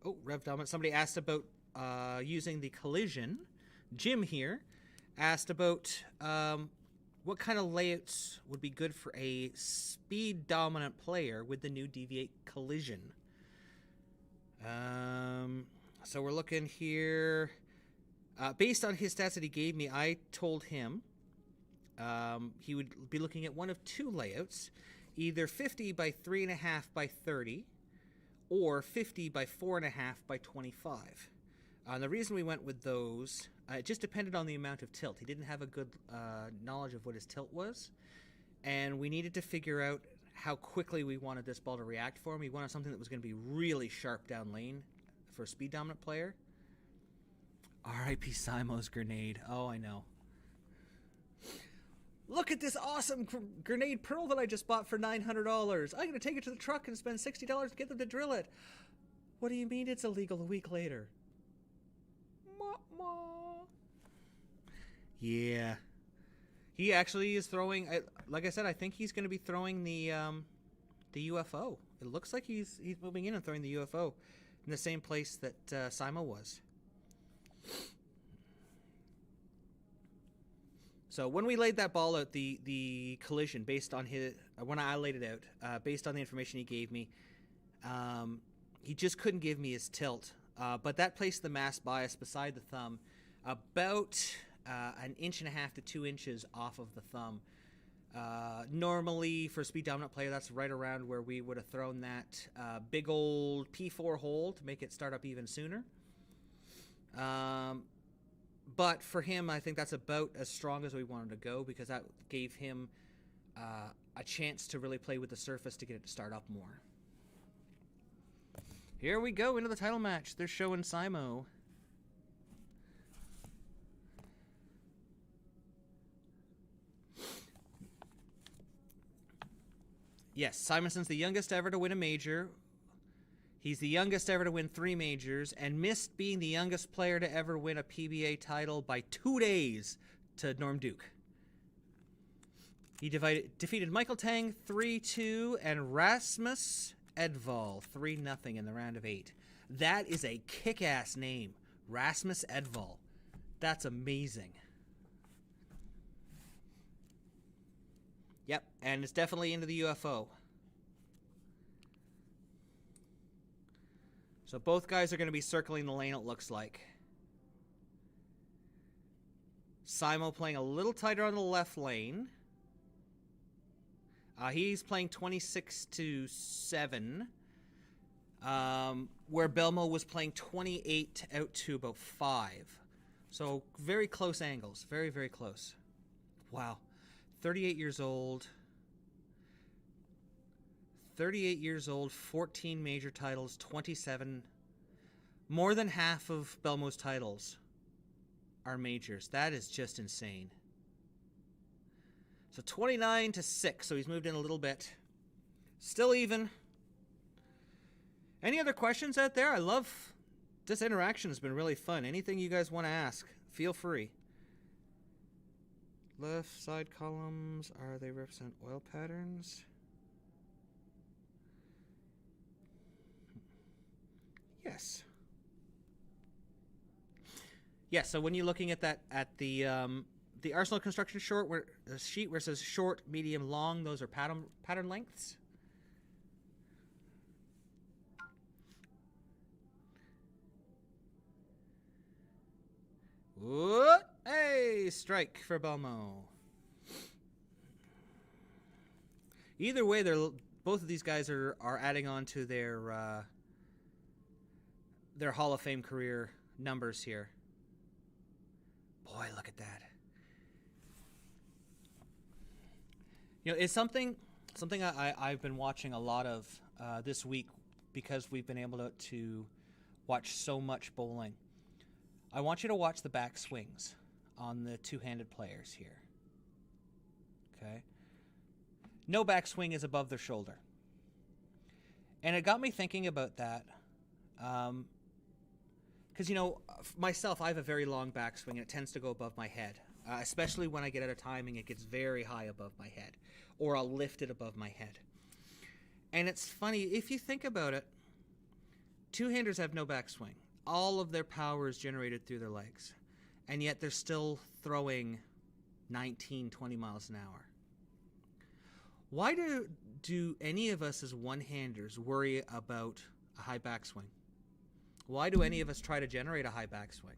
[SPEAKER 1] Oh, Rev Dominant. Somebody asked about using the collision. Jim here asked about what kind of layouts would be good for a speed dominant player with the new Deviate collision. So we're looking here. Based on his stats that he gave me, I told him he would be looking at one of 2 layouts, either 50 by 3.5 by 30, or 50 by 4.5 by 25. The reason we went with those, it just depended on the amount of tilt. He didn't have a good knowledge of what his tilt was, and we needed to figure out how quickly we wanted this ball to react for him. We wanted something that was going to be really sharp down lane for a speed dominant player. R.I.P. Simo's grenade. Oh, I know. Look at this awesome grenade pearl that I just bought for $900. I'm going to take it to the truck and spend $60 to get them to drill it. What do you mean it's illegal a week later? Yeah. He actually is throwing, like I said, I think he's going to be throwing the UFO. It looks like he's moving in and throwing the UFO in the same place that Simo was. So when we laid that ball out, the collision based on when I laid it out, based on the information he gave me, he just couldn't give me his tilt. But that placed the mass bias beside the thumb about 1.5 to 2 inches off of the thumb.
[SPEAKER 2] Normally, for a speed dominant player, that's right around where we would have thrown that big old P4 hole to make it start up even sooner. But for him, I think that's about as strong as we wanted to go, because that gave him a chance to really play with the surface to get it to start up more. Here we go into the title match. They're showing Simo. Yes, Simonson's the youngest ever to win a major. He's the youngest ever to win 3 majors, and missed being the youngest player to ever win a PBA title by 2 days to Norm Duke. He defeated Michael Tang 3-2 and Rasmus Edvall 3-0 in the round of 8. That is a kick-ass name, Rasmus Edvall. That's amazing. Yep, and it's definitely into the UFO. So both guys are going to be circling the lane, it looks like. Simo playing a little tighter on the left lane. He's playing 26-7, where Belmo was playing 28 out to about 5. So very close angles, very, very close. Wow. 38 years old. 38 years old, 14 major titles, 27. More than half of Belmo's titles are majors. That is just insane. So 29-6, so he's moved in a little bit. Still even. Any other questions out there? I love this interaction. Has been really fun. Anything you guys want to ask, feel free. Left side columns, are they represent oil patterns? Yes. Yes, so when you're looking at that, at the Arsenal construction short, where the sheet where it says short, medium, long, those are pattern lengths. What? Hey, strike for Belmo. Either way, both of these guys are adding on to their Hall of Fame career numbers here. Boy, look at that. You know, it's something I've been watching a lot of this week, because we've been able to watch so much bowling. I want you to watch the back swings on the two-handed players here. Okay? No backswing is above their shoulder. And it got me thinking about that. Because, you know, myself, I have a very long backswing, and it tends to go above my head. Especially when I get out of timing, it gets very high above my head. Or I'll lift it above my head. And it's funny, if you think about it, two-handers have no backswing. All of their power is generated through their legs. And yet they're still throwing 19, 20 miles an hour. Why do any of us as one-handers worry about a high backswing? Why do any of us try to generate a high backswing?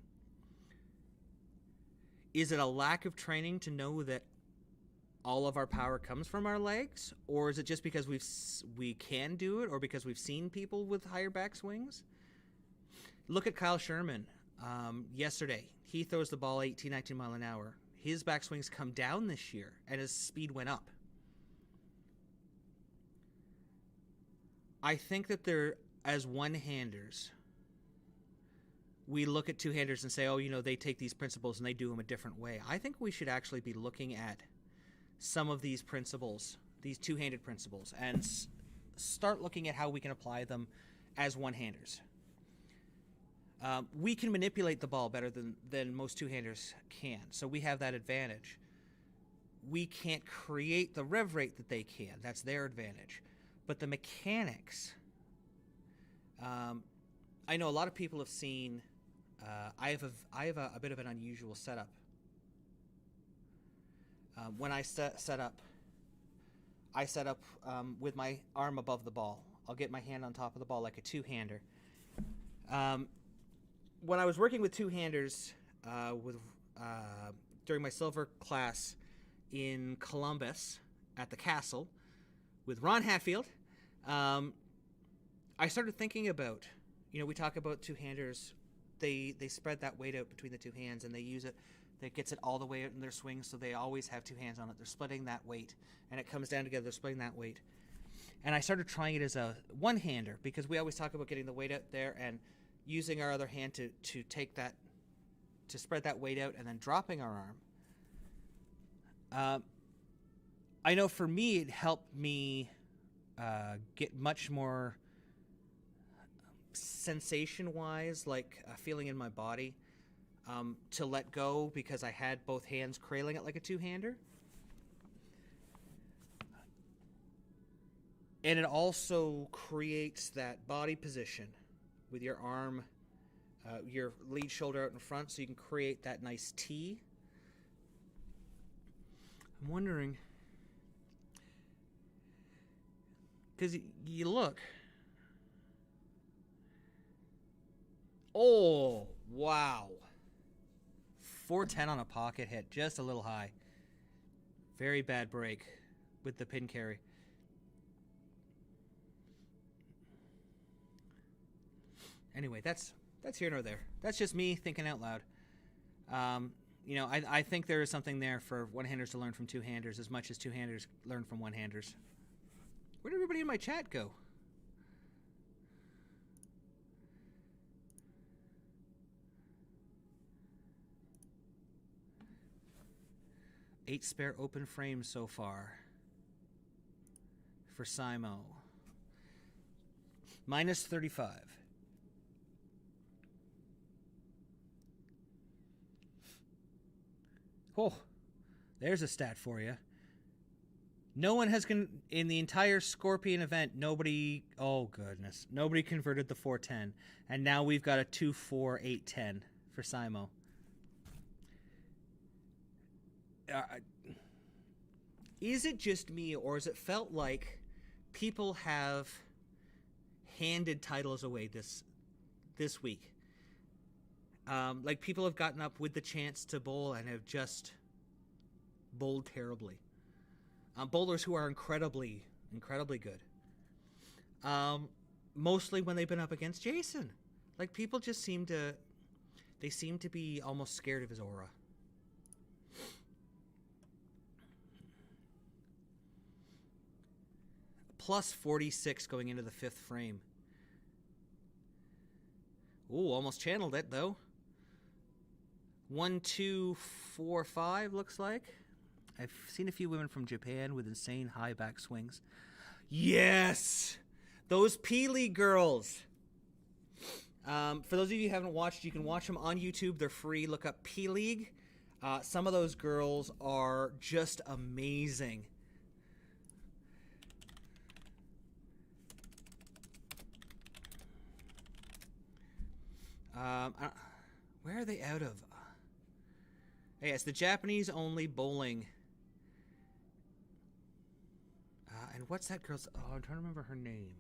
[SPEAKER 2] Is it a lack of training to know that all of our power comes from our legs? Or is it just because we can do it, or because we've seen people with higher backswings? Look at Kyle Sherman. Yesterday, he throws the ball 18, 19 mile an hour. His backswings come down this year, and his speed went up. I think that as one-handers, we look at two-handers and say, oh, you know, they take these principles and they do them a different way. I think we should actually be looking at some of these principles, these two-handed principles, and start looking at how we can apply them as one-handers. We can manipulate the ball better than most two-handers can, so we have that advantage. We can't create the rev rate that they can. That's their advantage. But the mechanics, I know a lot of people have seen, I have a bit of an unusual setup. When I set up with my arm above the ball. I'll get my hand on top of the ball like a two-hander. When I was working with two-handers during my silver class in Columbus, at the castle with Ron Hatfield, I started thinking about, we talk about two-handers. They spread that weight out between the two hands, and they use it. That gets it all the way out in their swing, so they always have two hands on it. They're splitting that weight, and it comes down together. They're splitting that weight. And I started trying it as a one-hander because we always talk about getting the weight out there and using our other hand to take that, to spread that weight out and then dropping our arm. I know for me it helped me get much more sensation-wise, like a feeling in my body, to let go because I had both hands crailing it like a two-hander. And it also creates that body position with your arm, your lead shoulder out in front, so you can create that nice T. I'm wondering, because you look. Oh, wow. 410 on a pocket hit, just a little high. Very bad break with the pin carry. Anyway, that's here nor there. That's just me thinking out loud. I think there is something there for one-handers to learn from two-handers as much as two-handers learn from one-handers. Where did everybody in my chat go? Eight spare open frames so far for Simo. Minus 35. Oh, there's a stat for you. No one has, in the entire Scorpion event, nobody converted the 410. And now we've got a 2-4-8-10 for Simo. Is it just me, or has it felt like people have handed titles away this week? Like people have gotten up with the chance to bowl and have just bowled terribly. Bowlers who are incredibly, incredibly good. Mostly when they've been up against Jason. Like people just seem to be almost scared of his aura. Plus 46 going into the fifth frame. Ooh, almost channeled it though. 1, 2, 4, 5 looks like. I've seen a few women from Japan with insane high back swings. Yes! Those P-League girls. For those of you who haven't watched, you can watch them on YouTube. They're free. Look up P-League. Some of those girls are just amazing. Where are they out of? Hey, it's the Japanese-only bowling. And what's that girl's... Oh, I'm trying to remember her name.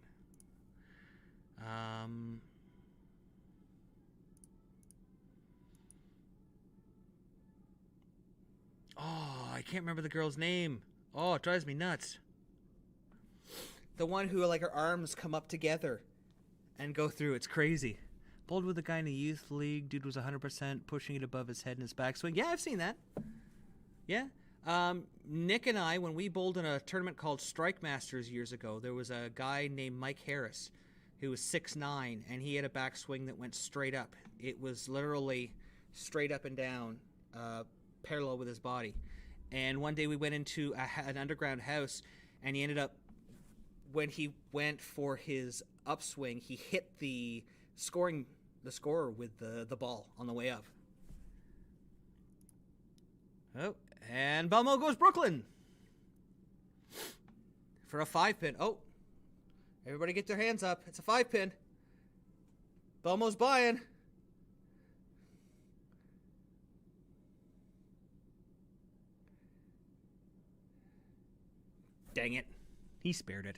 [SPEAKER 2] Oh, I can't remember the girl's name. Oh, it drives me nuts. The one who, like, her arms come up together and go through. It's crazy. Bowled with a guy in the youth league. Dude was 100%, pushing it above his head in his backswing. Yeah, I've seen that. Yeah. Nick and I, when we bowled in a tournament called Strike Masters years ago, there was a guy named Mike Harris who was 6'9", and he had a backswing that went straight up. It was literally straight up and down, parallel with his body. And one day we went into an underground house, and he ended up, when he went for his upswing, he hit the scorer with the ball on the way up. Oh, and Belmo goes Brooklyn for a 5-pin. Oh, everybody get their hands up. It's a 5-pin. Belmo's buying. Dang it. He spared it.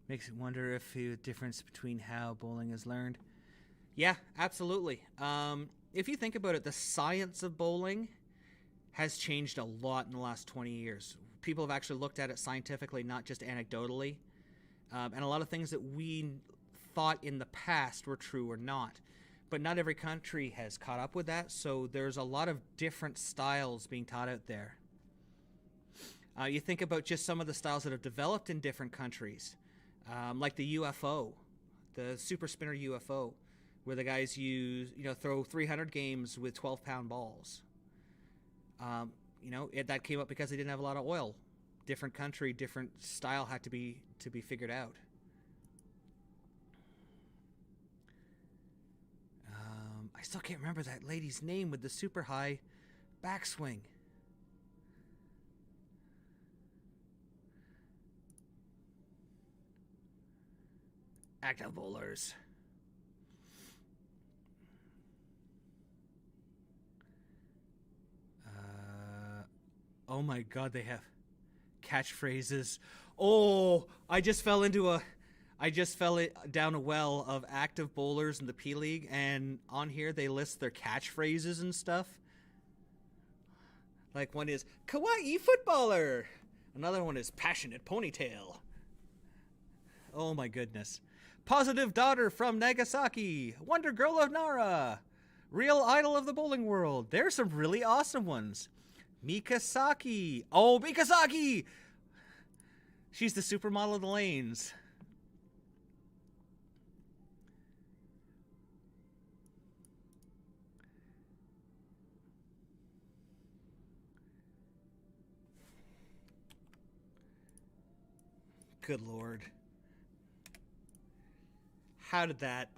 [SPEAKER 2] Makes you wonder if the difference between how bowling is learned. Yeah, absolutely. If you think about it, the science of bowling has changed a lot in the last 20 years. people have actually looked at it scientifically, not just anecdotally. And a lot of things that we thought in the past were true or not. But not every country has caught up with that, so there's a lot of different styles being taught out there. You think about just some of the styles that have developed in different countries, like the UFO, the super spinner UFO, where the guys throw 300 games with 12-pound balls. That came up because they didn't have a lot of oil. Different country, different style had to be figured out. I still can't remember that lady's name with the super high backswing. Active bowlers. Oh my God, they have catchphrases. Oh, I just fell down a well of active bowlers in the P League, and on here they list their catchphrases and stuff. Like one is kawaii footballer. Another one is passionate ponytail. Oh my goodness. Positive daughter from Nagasaki. Wonder girl of Nara. Real idol of the bowling world. There's some really awesome ones. Mikasaki. Oh, Mikasaki! She's the supermodel of the lanes. Good Lord. How did that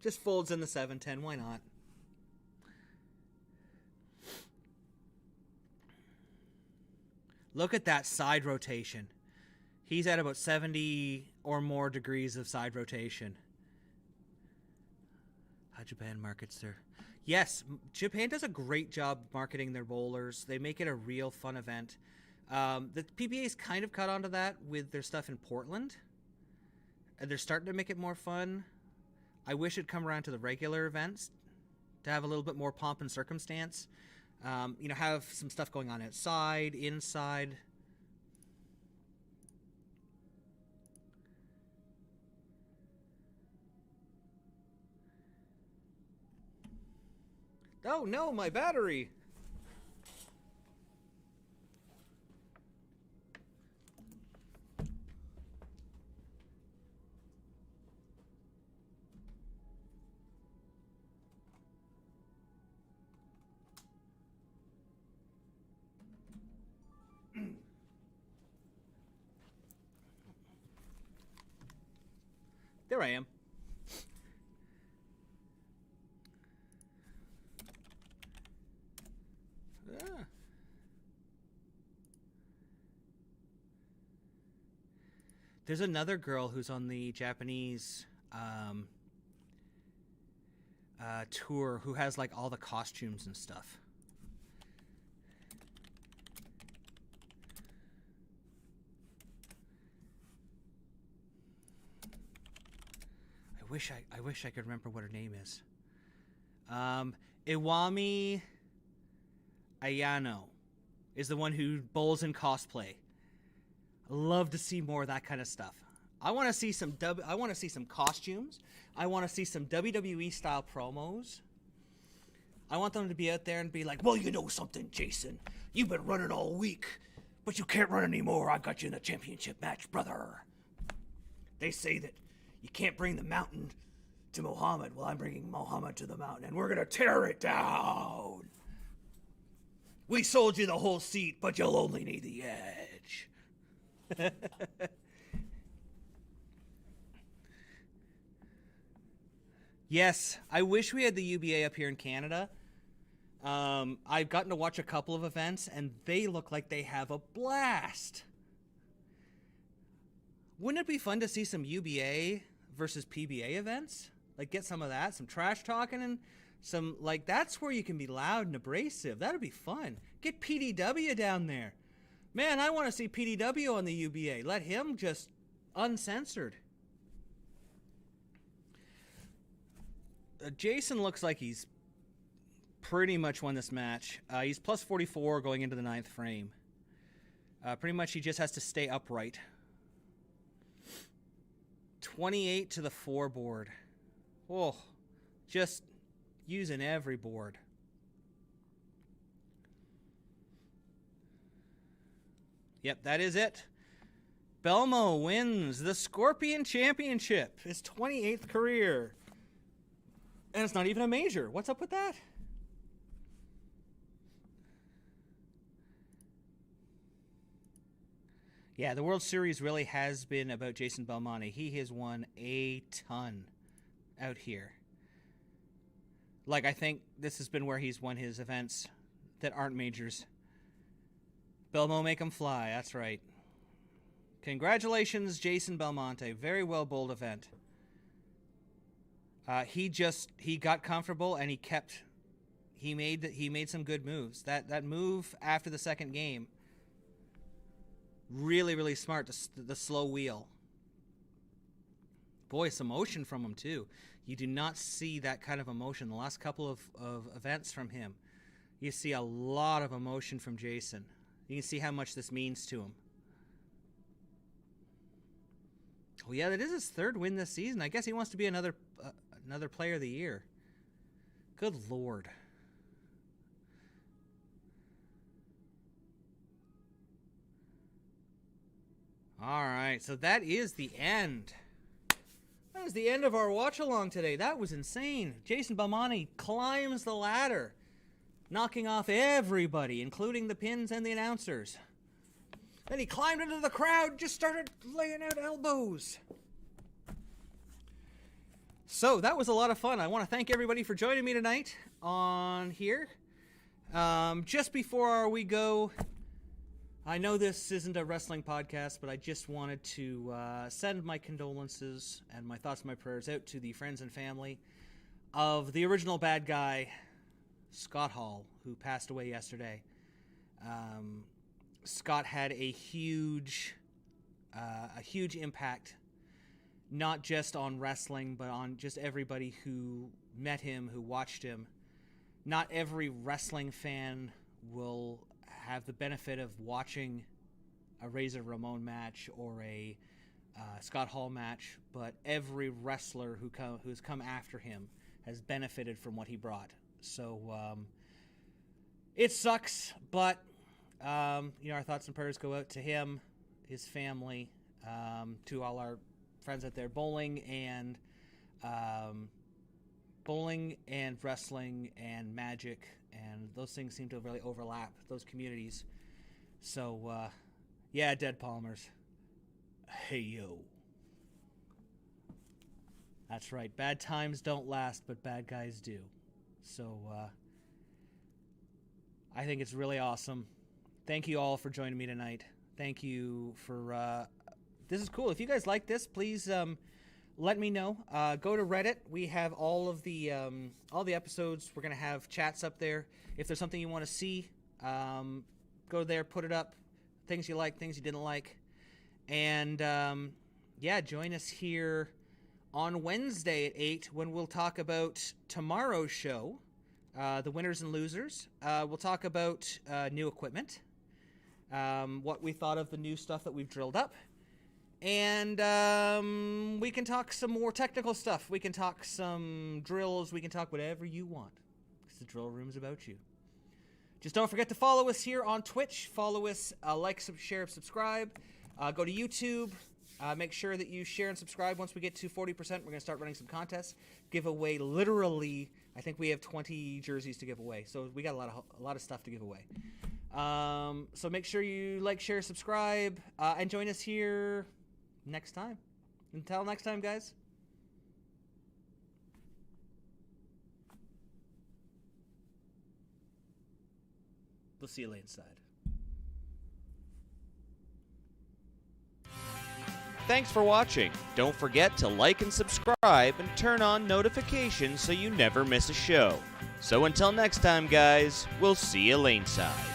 [SPEAKER 2] just folds in the 7-10, why not? Look at that side rotation. He's at about 70 or more degrees of side rotation. How Japan markets their... Yes, Japan does a great job marketing their bowlers. They make it a real fun event. The PBA's kind of caught on to that with their stuff in Portland. And they're starting to make it more fun. I wish it'd come around to the regular events to have a little bit more pomp and circumstance. Have some stuff going on outside, inside. Oh no, my battery! There I am. There's another girl who's on the Japanese tour who has like all the costumes and stuff. I wish I could remember what her name is. Iwami Ayano is the one who bowls in cosplay. I love to see more of that kind of stuff. I want to see some costumes. I want to see some WWE style promos. I want them to be out there and be like, "Well, you know something, Jason. You've been running all week, but you can't run anymore. I got you in the championship match, brother." They say that you can't bring the mountain to Muhammad. Well, I'm bringing Muhammad to the mountain, and we're going to tear it down. We sold you the whole seat, but you'll only need the edge. Yes, I wish we had the UBA up here in Canada. I've gotten to watch a couple of events, and they look like they have a blast. Wouldn't it be fun to see some UBA versus PBA events? Like, get some of that, some trash talking, and some, like, that's where you can be loud and abrasive. That would be fun. Get PDW down there. Man, I want to see PDW on the UBA. Let him just uncensored. Jason looks like he's pretty much won this match. He's plus 44 going into the 9th frame. Pretty much he just has to stay upright. 28 to the 4 board. Oh, just using every board. Yep, that is it. Belmo wins the Scorpion Championship, his 28th career. And it's not even a major. What's up with that? Yeah, the World Series really has been about Jason Belmonte. He has won a ton out here. Like, I think this has been where he's won his events that aren't majors. Belmo make 'em fly, that's right. Congratulations, Jason Belmonte. Very well bowled event. He got comfortable and he made some good moves. That move after the second game, really, really smart, the slow wheel. Boy, some motion from him too. You do not see that kind of emotion. The last couple of events from him, you see a lot of emotion from Jason. You can see how much this means to him. Oh yeah, that is his 3rd win this season. I guess he wants to be another player of the year. Good Lord. All right, so that is the end. That was the end of our watch-along today. That was insane. Jason Belmonte climbs the ladder, knocking off everybody, including the pins and the announcers. Then he climbed into the crowd, just started laying out elbows. So that was a lot of fun. I want to thank everybody for joining me tonight on here. Just before we go, I know this isn't a wrestling podcast, but I just wanted to send my condolences and my thoughts and my prayers out to the friends and family of the original bad guy, Scott Hall, who passed away yesterday. Scott had a huge impact, not just on wrestling, but on just everybody who met him, who watched him. Not every wrestling fan will have the benefit of watching a Razor Ramon match or a Scott Hall match, but every wrestler who's come after him has benefited from what he brought. So it sucks, but our thoughts and prayers go out to him, his family, to all our friends out there. Bowling and wrestling and magic, and those things seem to really overlap, those communities. So, yeah, Dead Palmers. Hey, yo. That's right. Bad times don't last, but bad guys do. So, I think it's really awesome. Thank you all for joining me tonight. Thank you for, this is cool. If you guys like this, please, let me know. Go to Reddit. We have all the episodes. We're going to have chats up there. If there's something you want to see, go there, put it up. Things you like, things you didn't like. And, yeah, join us here on Wednesday at 8 when we'll talk about tomorrow's show, the winners and losers. We'll talk about new equipment, what we thought of the new stuff that we've drilled up. And we can talk some more technical stuff. We can talk some drills. We can talk whatever you want, because the drill room's about you. Just don't forget to follow us here on Twitch. Follow us, like, share, subscribe. Go to YouTube. Make sure that you share and subscribe. Once we get to 40%, we're going to start running some contests. Give away literally, I think we have 20 jerseys to give away. So we got a lot of stuff to give away. So make sure you like, share, subscribe, and join us here next time. Until next time, guys. We'll see you laneside.
[SPEAKER 3] Thanks for watching. Don't forget to like and subscribe and turn on notifications so you never miss a show. So until next time, guys, we'll see you laneside.